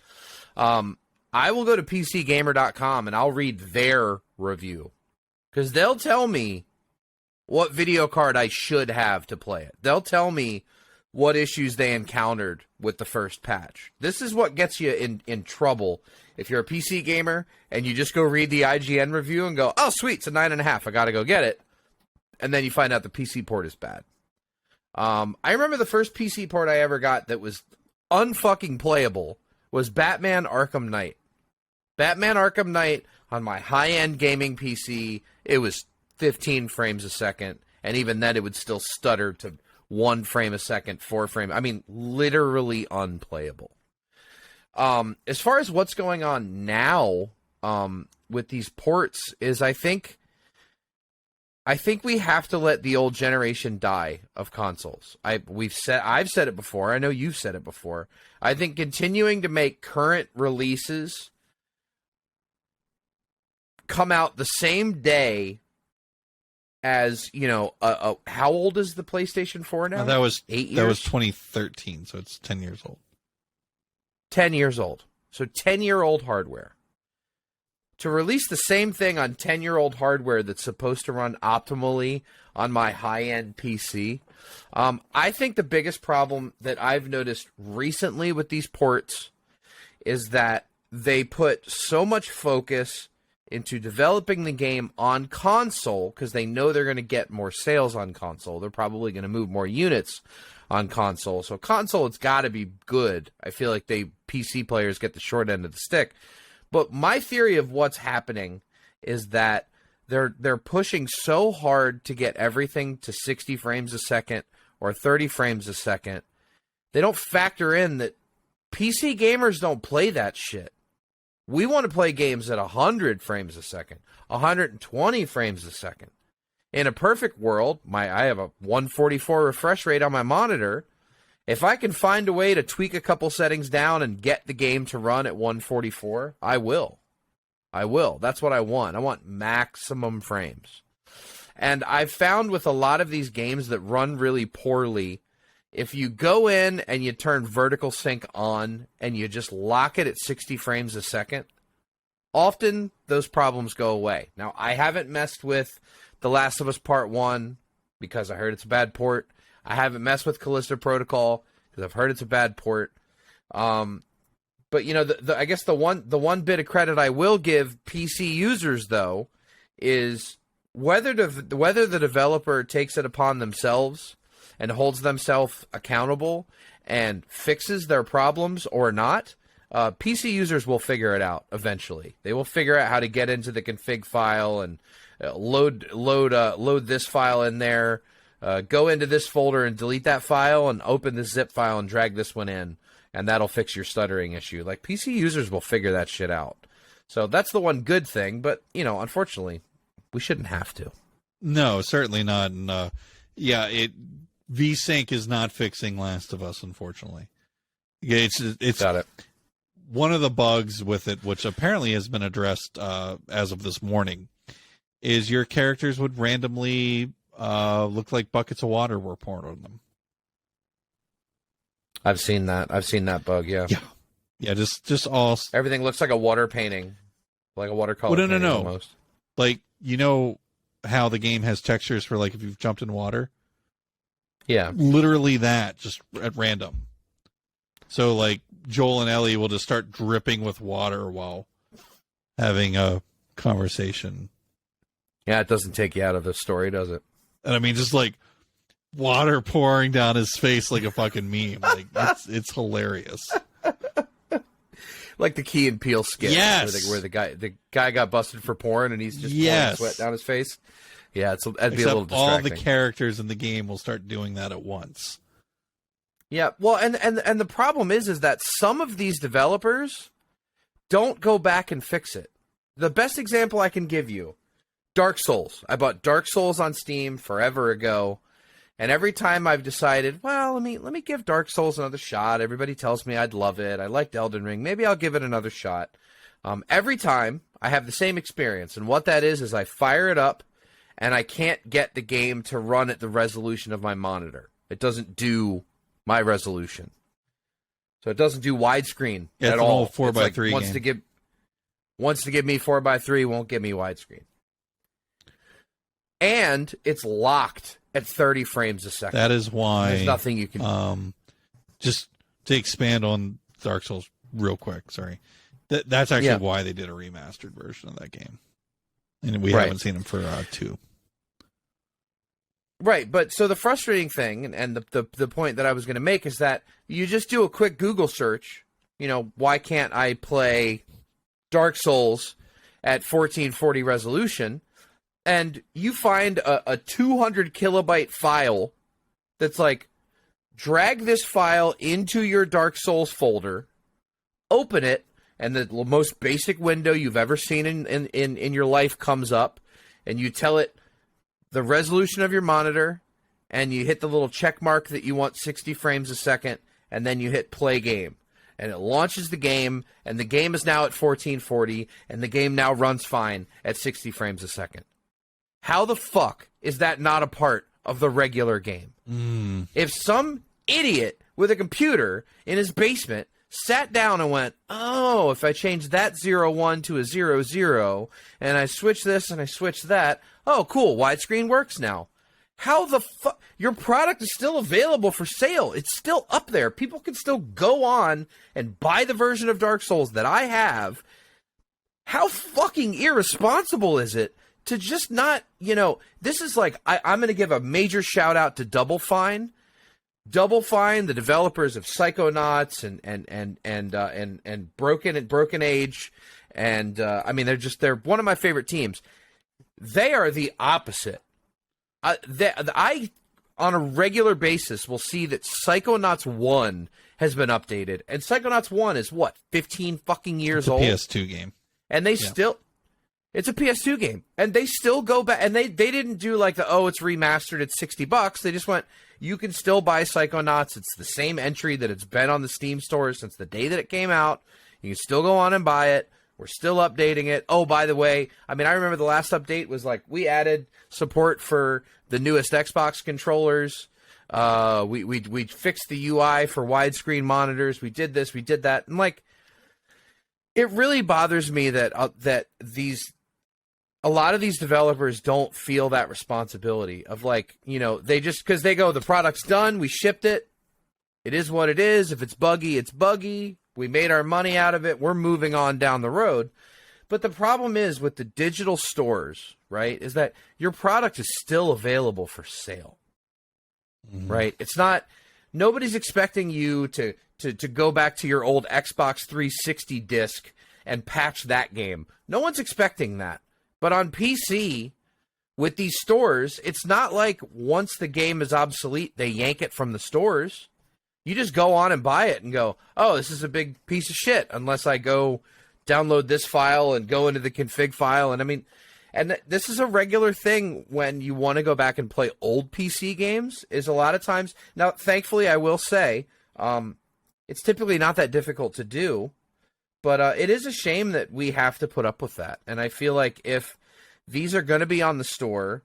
I will go to PCGamer.com and I'll read their review, because they'll tell me what video card I should have to play it. They'll tell me what issues they encountered with the first patch. This is what gets you in trouble if you're a PC gamer and you just go read the IGN review and go, oh, sweet, it's a 9.5, I gotta go get it. And then you find out the PC port is bad. I remember the first PC port I ever got that was unfucking playable was Batman Arkham Knight. Batman Arkham Knight on my high-end gaming PC, it was 15 frames a second, and even then it would still stutter to 1 frame a second, 4 frames. I mean, literally unplayable. As far as what's going on now with these ports is I think we have to let the old generation die of consoles. I've said it before. I know you've said it before. I think continuing to make current releases come out the same day as, you know, how old is the PlayStation 4 now? That was 8 years? That was 2013, so it's 10 years old. 10 years old. So 10-year-old hardware. To release the same thing on 10-year-old hardware that's supposed to run optimally on my high-end PC, I think the biggest problem that I've noticed recently with these ports is that they put so much focus into developing the game on console because they know they're going to get more sales on console. They're probably going to move more units on console. So console, it's got to be good. I feel like PC players get the short end of the stick. But my theory of what's happening is that they're pushing so hard to get everything to 60 frames a second or 30 frames a second. They don't factor in that PC gamers don't play that shit. We want to play games at 100 frames a second, 120 frames a second. In a perfect world, I have a 144 refresh rate on my monitor. If I can find a way to tweak a couple settings down and get the game to run at 144, I will. That's what I want. I want maximum frames. And I've found with a lot of these games that run really poorly, if you go in and you turn vertical sync on and you just lock it at 60 frames a second, often those problems go away. Now, I haven't messed with The Last of Us Part 1 because I heard it's a bad port. I haven't messed with Callisto Protocol because I've heard it's a bad port. But, you know, I guess the one bit of credit I will give PC users, though, is whether the developer takes it upon themselves and holds themselves accountable and fixes their problems or not, PC users will figure it out eventually. They will figure out how to get into the config file and load this file in there, go into this folder and delete that file and open this zip file and drag this one in, and that'll fix your stuttering issue. Like, PC users will figure that shit out. So that's the one good thing, but, you know, unfortunately, we shouldn't have to. No, certainly not. And, VSync is not fixing Last of Us, unfortunately. It's Got it. One of the bugs with it, which apparently has been addressed as of this morning, is your characters would randomly look like buckets of water were poured on them. I've seen that bug, yeah. Yeah, just all... Everything looks like a water painting, like a watercolor painting almost. Like, you know how the game has textures for, like, if you've jumped in water? Yeah. Literally that, just at random. So, like, Joel and Ellie will just start dripping with water while having a conversation. Yeah, it doesn't take you out of the story, does it? And I mean, just, like, water pouring down his face like a fucking meme. Like, it's hilarious. Like the Key and Peele skit. Yes. Where the guy got busted for porn and he's just pouring sweat down his face. Yeah, that'd be a little distracting. All the characters in the game will start doing that at once. Yeah, well, and the problem is that some of these developers don't go back and fix it. The best example I can give you, Dark Souls. I bought Dark Souls on Steam forever ago, and every time I've decided, well, let me give Dark Souls another shot. Everybody tells me I'd love it. I liked Elden Ring. Maybe I'll give it another shot. Every time I have the same experience, and what that is I fire it up, and I can't get the game to run at the resolution of my monitor. It doesn't do my resolution. So it doesn't do widescreen at all. 4x3 wants to give me 4x3, won't give me widescreen. And it's locked at 30 frames a second. That is why there's nothing you can just to expand on Dark Souls real quick, sorry. That's actually why they did a remastered version of that game. And we haven't seen them for 2. Right, but so the frustrating thing, and the point that I was going to make is that you just do a quick Google search, you know, why can't I play Dark Souls at 1440 resolution, and you find a 200 kilobyte file that's like, drag this file into your Dark Souls folder, open it, and the most basic window you've ever seen in your life comes up, and you tell it the resolution of your monitor, and you hit the little check mark that you want 60 frames a second, and then you hit play game. And it launches the game, and the game is now at 1440, and the game now runs fine at 60 frames a second. How the fuck is that not a part of the regular game? If some idiot with a computer in his basement sat down and went, oh, if I change that 01 to a 00, and I switch this and I switch that, oh, cool, widescreen works now. How the fuck? Your product is still available for sale. It's still up there. People can still go on and buy the version of Dark Souls that I have. How fucking irresponsible is it to just not, you know, this is like, I'm going to give a major shout out to Double Fine. Double Fine, the developers of Psychonauts and Broken Age, And, I mean, they're one of my favorite teams. They are the opposite. I, on a regular basis, will see that Psychonauts 1 has been updated. And Psychonauts 1 is, 15 fucking years old? It's a PS2 game. And they still... It's a PS2 game. And they still go back... And they didn't do like it's remastered at $60. They just went, you can still buy Psychonauts. It's the same entry that it's been on the Steam store since the day that it came out. You can still go on and buy it. We're still updating it. Oh, by the way, I mean, I remember the last update was like we added support for the newest Xbox controllers. We fixed the UI for widescreen monitors. We did this, we did that. And like, it really bothers me that a lot of these developers don't feel that responsibility of like, they just, because they go, the product's done, we shipped it. It is what it is. If it's buggy, it's buggy. We made our money out of it. We're moving on down the road. But the problem is with the digital stores, right, is that your product is still available for sale, right? It's not, nobody's expecting you to go back to your old Xbox 360 disc and patch that game. No one's expecting that. But on PC, with these stores, it's not like once the game is obsolete, they yank it from the stores. You just go on and buy it and go, oh, this is a big piece of shit, unless I go download this file and go into the config file. And I mean, this is a regular thing when you want to go back and play old PC games, is a lot of times. Now, thankfully, I will say, it's typically not that difficult to do, but it is a shame that we have to put up with that. And I feel like if these are going to be on the store,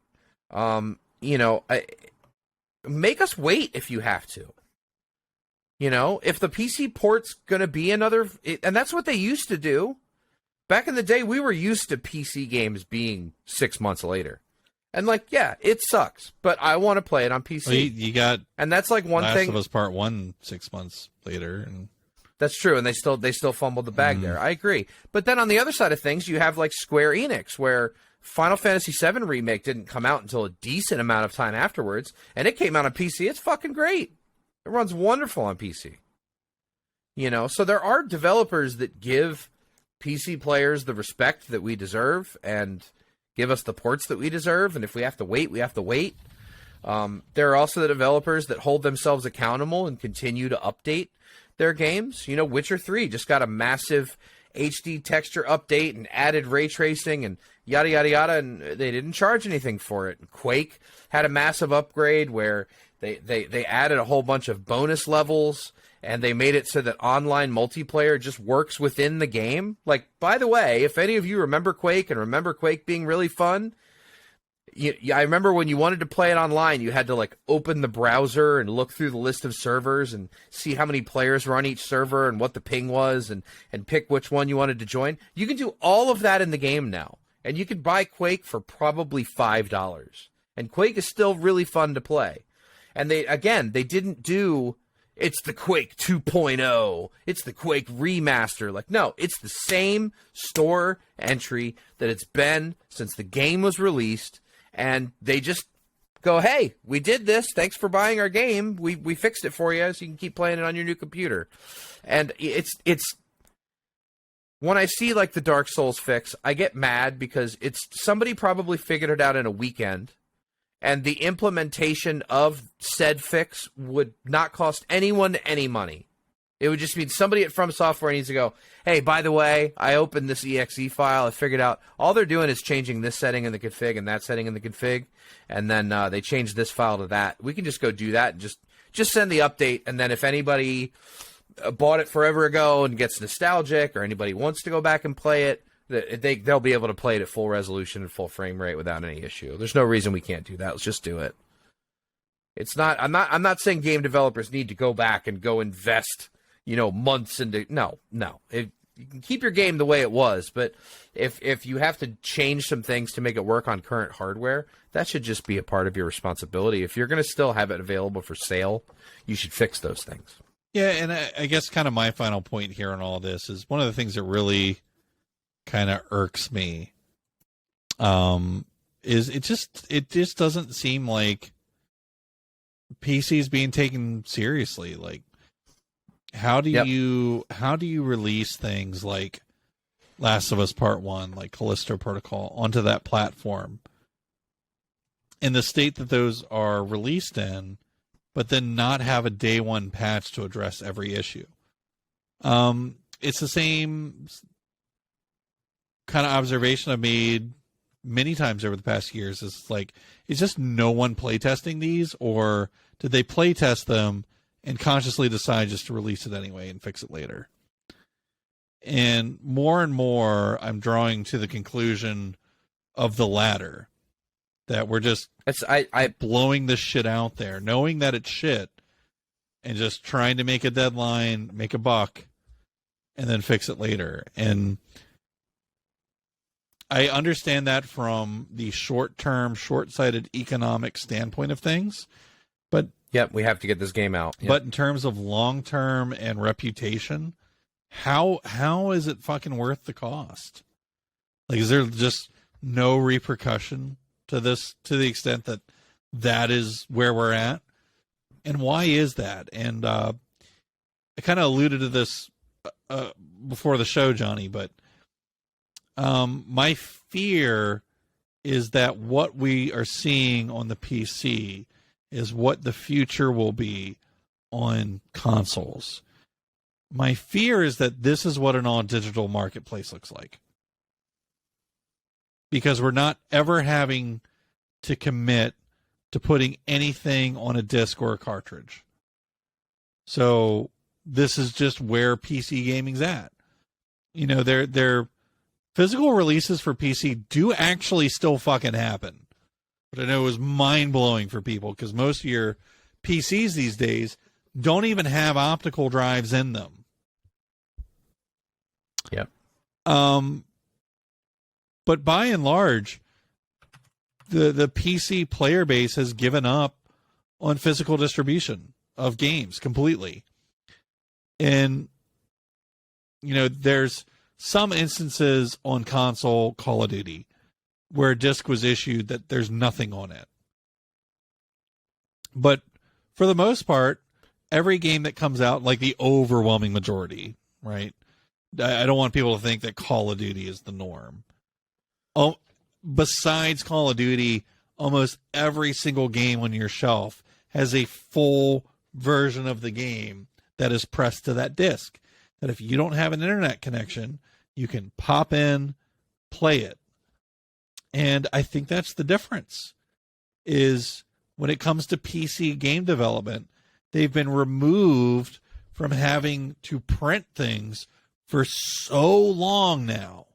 make us wait if you have to. If the PC port's going to be another... And that's what they used to do. Back in the day, we were used to PC games being 6 months later. And, like, yeah, it sucks. But I want to play it on PC. Well, you got... And that's, like, one Last thing... of Us Part 1 6 months later. And... That's true, and they still fumbled the bag there. I agree. But then on the other side of things, you have, like, Square Enix, where Final Fantasy VII Remake didn't come out until a decent amount of time afterwards. And it came out on PC. It's fucking great. It runs wonderful on PC. So there are developers that give PC players the respect that we deserve and give us the ports that we deserve. And if we have to wait, we have to wait. There are also the developers that hold themselves accountable and continue to update their games. Witcher 3 just got a massive HD texture update and added ray tracing and yada, yada, yada, and they didn't charge anything for it. Quake had a massive upgrade where they added a whole bunch of bonus levels, and they made it so that online multiplayer just works within the game. Like, by the way, if any of you remember Quake and remember Quake being really fun, I remember when you wanted to play it online, you had to, like, open the browser and look through the list of servers and see how many players were on each server and what the ping was and pick which one you wanted to join. You can do all of that in the game now, and you can buy Quake for probably $5. And Quake is still really fun to play. And they didn't do, it's the Quake 2.0, it's the Quake remaster. Like, no, it's the same store entry that it's been since the game was released. And they just go, hey, we did this. Thanks for buying our game. We fixed it for you so you can keep playing it on your new computer. And it's when I see, like, the Dark Souls fix, I get mad because it's somebody probably figured it out in a weekend. And the implementation of said fix would not cost anyone any money. It would just mean somebody at From Software needs to go, hey, by the way, I opened this exe file. I figured out all they're doing is changing this setting in the config and that setting in the config. And then they changed this file to that. We can just go do that and just send the update. And then if anybody bought it forever ago and gets nostalgic or anybody wants to go back and play it, they'll be able to play it at full resolution and full frame rate without any issue. There's no reason we can't do that. Let's just do it. It's not. I'm not saying game developers need to go back and go invest, months into. No. You can keep your game the way it was, but if you have to change some things to make it work on current hardware, that should just be a part of your responsibility. If you're going to still have it available for sale, you should fix those things. Yeah, and I guess kind of my final point here on all this is one of the things that really kind of irks me is it just doesn't seem like PC's being taken seriously. Like, how do you release things like Last of Us Part 1, like Callisto Protocol, onto that platform in the state that those are released in, but then not have a day one patch to address every issue. It's the same kind of observation I've made many times over the past years. Is like, is just no one playtesting these, or did they playtest them and consciously decide just to release it anyway and fix it later? And more, I'm drawing to the conclusion of the latter, that we're just blowing this shit out there, knowing that it's shit, and just trying to make a deadline, make a buck, and then fix it later. And I understand that from the short-term, short-sighted economic standpoint of things, but yep, we have to get this game out. Yep. But in terms of long-term and reputation, how is it fucking worth the cost? Like, is there just no repercussion to this, to the extent that that is where we're at? And why is that? And I kind of alluded to this before the show, Johnny, but my fear is that what we are seeing on the PC is what the future will be on consoles. My fear is that this is what an all-digital marketplace looks like. Because we're not ever having to commit to putting anything on a disc or a cartridge. So this is just where PC gaming's at. You know, their physical releases for PC do actually still fucking happen. But I know it was mind-blowing for people, because most of your PCs these days don't even have optical drives in them. Yep. But by and large, the PC player base has given up on physical distribution of games completely. And, you know, there's some instances on console Call of Duty where a disc was issued that there's nothing on it. But for the most part, every game that comes out, like the overwhelming majority, right? I don't want people to think that Call of Duty is the norm. Oh, besides Call of Duty, almost every single game on your shelf has a full version of the game that is pressed to that disc. That if you don't have an internet connection, you can pop in, play it. And I think that's the difference, is when it comes to PC game development, they've been removed from having to print things for so long now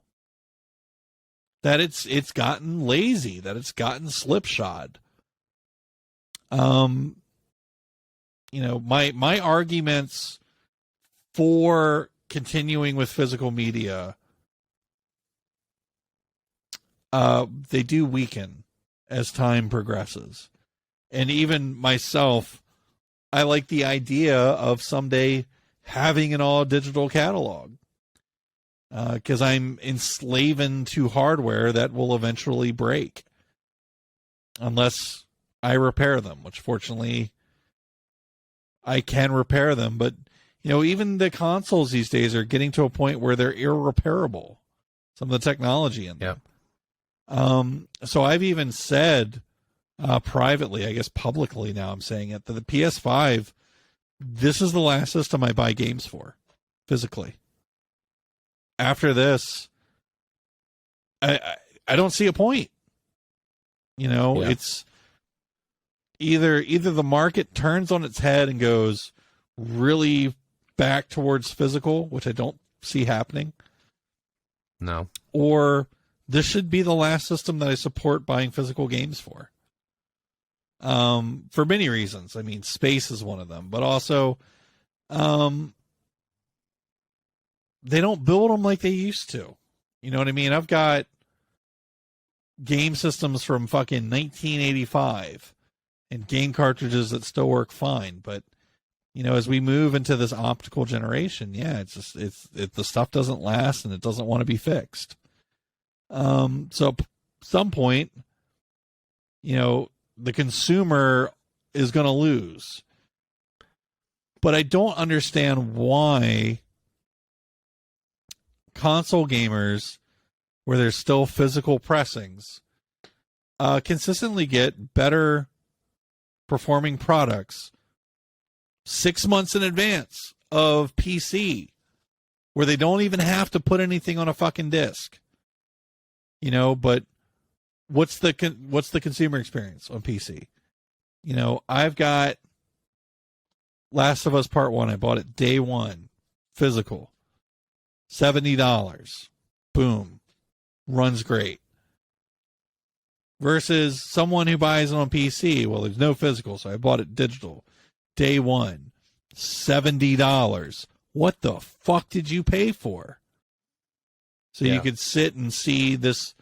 that it's gotten lazy, that it's gotten slipshod. You know, my arguments for continuing with physical media, they do weaken as time progresses. And even myself, I like the idea of someday having an all digital catalog, because I'm enslaved to hardware that will eventually break unless I repair them, which fortunately I can repair them. But, you know, even the consoles these days are getting to a point where they're irreparable, some of the technology in them. Yeah. So I've even said privately, I guess publicly now I'm saying it, that the PS5, this is the last system I buy games for, physically. After this, I don't see a point. You know, yeah. It's either the market turns on its head and goes really back towards physical, which I don't see happening. No. Or this should be the last system that I support buying physical games for. For many reasons. I mean, space is one of them, but also, they don't build them like they used to. You know what I mean? I've got game systems from fucking 1985 and game cartridges that still work fine. But, you know, as we move into this optical generation, yeah, the stuff doesn't last and it doesn't want to be fixed. So at some point, you know, the consumer is going to lose. But I don't understand why console gamers, where there's still physical pressings, consistently get better performing products 6 months in advance of PC, where they don't even have to put anything on a fucking disc. You know, but what's the consumer experience on PC? You know, I've got Last of Us Part 1. I bought it day one, physical, $70. Boom. Runs great. Versus someone who buys it on PC. Well, there's no physical, so I bought it digital. Day one, $70. What the fuck did you pay for? So you could sit and see this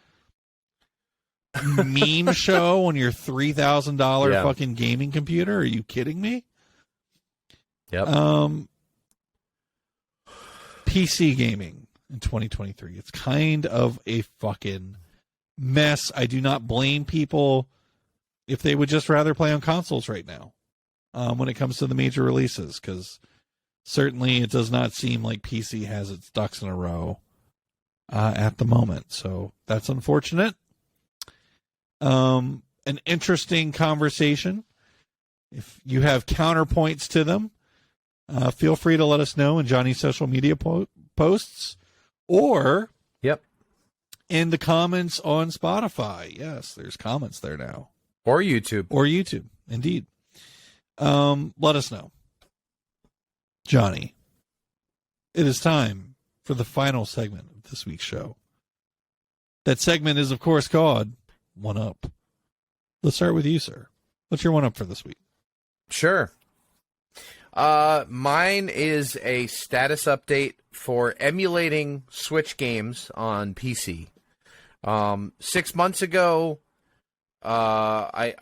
meme show on your $3,000 fucking gaming computer? Are you kidding me? Yep. PC gaming in 2023. It's kind of a fucking mess. I do not blame people if they would just rather play on consoles right now when it comes to the major releases, because certainly it does not seem like PC has its ducks in a row at the moment. So that's unfortunate. An interesting conversation. If you have counterpoints to them, feel free to let us know in Johnny's social media posts or in the comments on Spotify. Yes, there's comments there now. Or YouTube. Or YouTube, indeed. Let us know. Johnny, it is time for the final segment of this week's show. That segment is, of course, called One Up. Let's start with you, sir. What's your one up for this week? Sure. Mine is a status update for emulating Switch games on PC. 6 months ago, I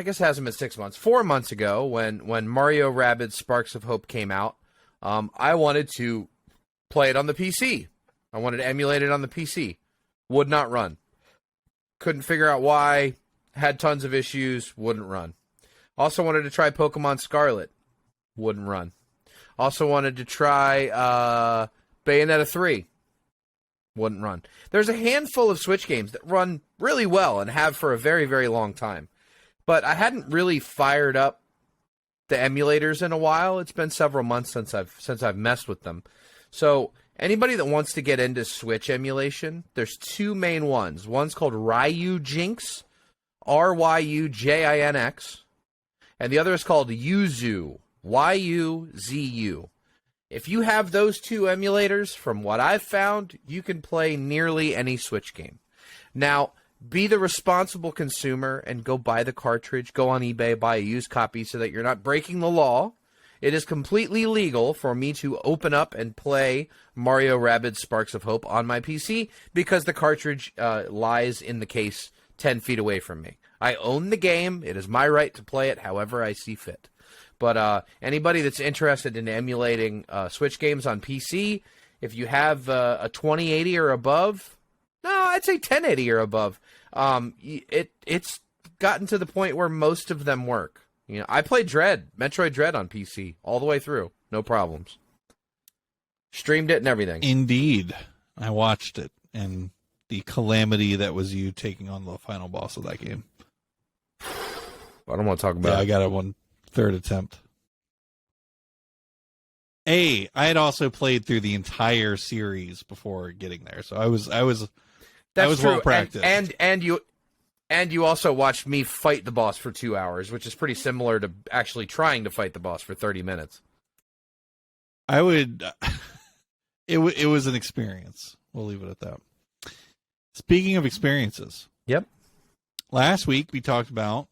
guess it hasn't been 6 months. 4 months ago, when Mario Rabbids Sparks of Hope came out, I wanted to play it on the PC. I wanted to emulate it on the PC. Would not run. Couldn't figure out why. Had tons of issues. Wouldn't run. Also wanted to try Pokemon Scarlet. Wouldn't run. Also wanted to try Bayonetta 3. Wouldn't run. There's a handful of Switch games that run really well and have for a very, very long time. But I hadn't really fired up the emulators in a while. It's been several months since I've messed with them. So anybody that wants to get into Switch emulation, there's two main ones. One's called Ryujinx, Ryujinx, and the other is called Yuzu, Yuzu. If you have those two emulators, from what I've found, you can play nearly any Switch game. Now, be the responsible consumer and go buy the cartridge, go on eBay, buy a used copy so that you're not breaking the law. It is completely legal for me to open up and play Mario Rabbids Sparks of Hope on my PC because the cartridge lies in the case 10 feet away from me. I own the game. It is my right to play it however I see fit. But anybody that's interested in emulating Switch games on PC, if you have a 2080 or above, no, I'd say 1080 or above, it's gotten to the point where most of them work. You know, I played Metroid Dread on PC all the way through, no problems. Streamed it and everything. Indeed, I watched it, and the calamity that was you taking on the final boss of that game. I don't want to talk about it. I got it 1/3 attempt. I had also played through the entire series before getting there, so I was well practiced. And you also watched me fight the boss for 2 hours, which is pretty similar to actually trying to fight the boss for 30 minutes. It was an experience. We'll leave it at that. Speaking of experiences. Yep. Last week we talked about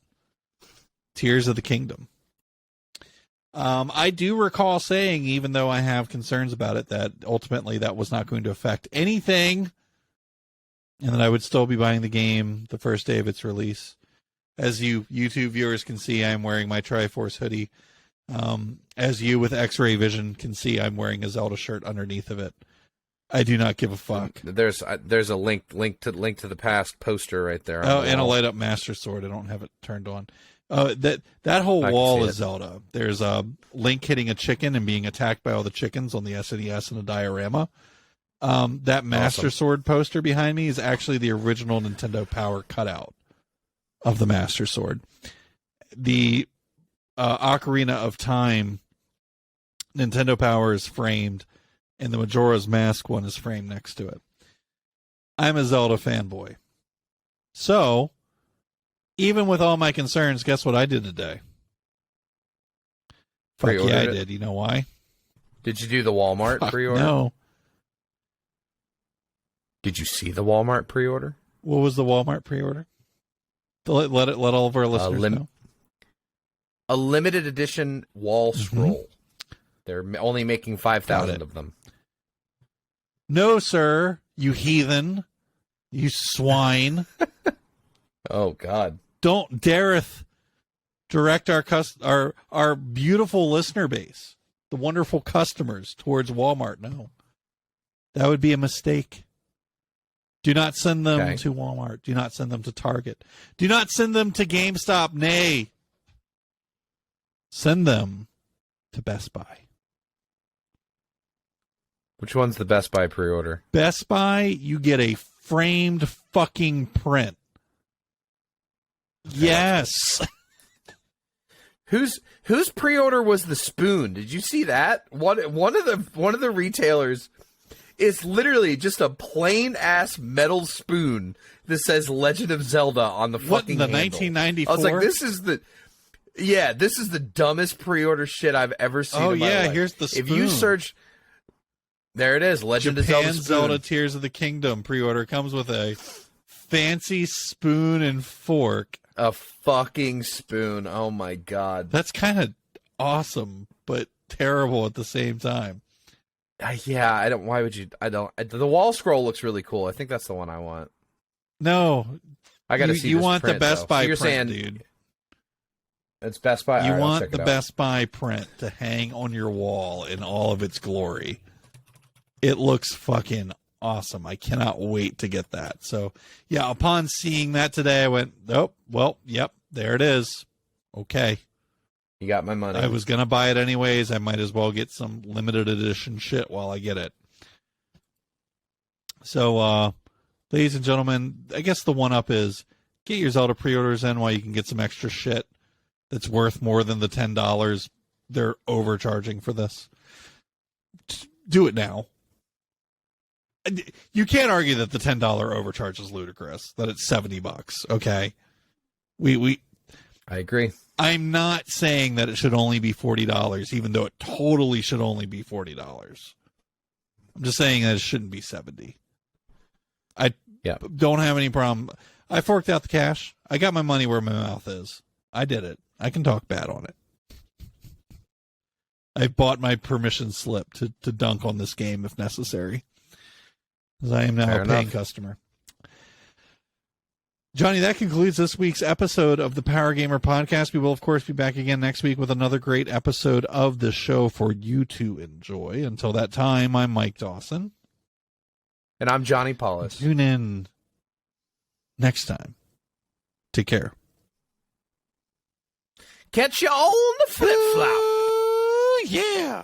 Tears of the Kingdom. I do recall saying, even though I have concerns about it, that ultimately that was not going to affect anything, and that I would still be buying the game the first day of its release. As you YouTube viewers can see, I'm wearing my Triforce hoodie. As you with X-ray vision can see, I'm wearing a Zelda shirt underneath of it. I do not give a fuck. There's a link to the past poster right there. Oh, and a light up Master Sword. I don't have it turned on. That whole wall is Zelda. There's Link hitting a chicken and being attacked by all the chickens on the SNES in a diorama. That Master Awesome. Sword poster behind me is actually the original Nintendo Power cutout of the Master Sword. The Ocarina of Time Nintendo Power is framed, and the Majora's Mask one is framed next to it. I'm a Zelda fanboy. So, even with all my concerns, guess what I did today? Fuck yeah, I did. You know why? Did you do the Walmart pre-order? No. Did you see the Walmart pre-order? What was the Walmart pre-order? Let all of our listeners know. A limited edition wall scroll. They're only making 5,000 of them. No, sir, you heathen. You swine. Oh, God. Don't dareth direct our beautiful listener base, the wonderful customers, towards Walmart. No. That would be a mistake. Do not send them to Walmart. Do not send them to Target. Do not send them to GameStop. Nay. Send them to Best Buy. Which one's the Best Buy pre-order? Best Buy, you get a framed fucking print. Yes. Whose pre-order was the spoon? Did you see that? One of the retailers is literally just a plain ass metal spoon that says Legend of Zelda on the fucking handle. 1994? I was like, this is the dumbest pre-order shit I've ever seen. Oh in my life. Here's the spoon. If you search, there it is, Legend of Zelda spoon. Zelda Tears of the Kingdom pre-order comes with a fancy spoon and fork. A fucking spoon. Oh my God. That's kind of awesome, but terrible at the same time. Yeah, I don't. Why would you? I don't. The wall scroll looks really cool. I think that's the one I want. No, I got to see. You this want print, the Best though. Buy So you're print, saying dude. It's Best Buy. You right, want the Best Buy print to hang on your wall in all of its glory. It looks fucking awesome. I cannot wait to get that. So, yeah, upon seeing that today, I went, oh, well, yep, there it is. Okay. You got my money. I was going to buy it anyways. I might as well get some limited edition shit while I get it. So, ladies and gentlemen, I guess the one-up is get your Zelda pre-orders in while you can get some extra shit that's worth more than the $10 they're overcharging for this. Do it now. You can't argue that the $10 overcharge is ludicrous, that it's $70, okay? I agree. I'm not saying that it should only be $40, even though it totally should only be $40. I'm just saying that it shouldn't be $70. I don't have any problem. I forked out the cash. I got my money where my mouth is. I did it. I can talk bad on it. I bought my permission slip to dunk on this game if necessary, because I am now a paying customer. Johnny, that concludes this week's episode of the Power Gamer Podcast. We will, of course, be back again next week with another great episode of the show for you to enjoy. Until that time, I'm Mike Dawson. And I'm Johnny Paulus. Tune in next time. Take care. Catch you on the flip-flop. Yeah.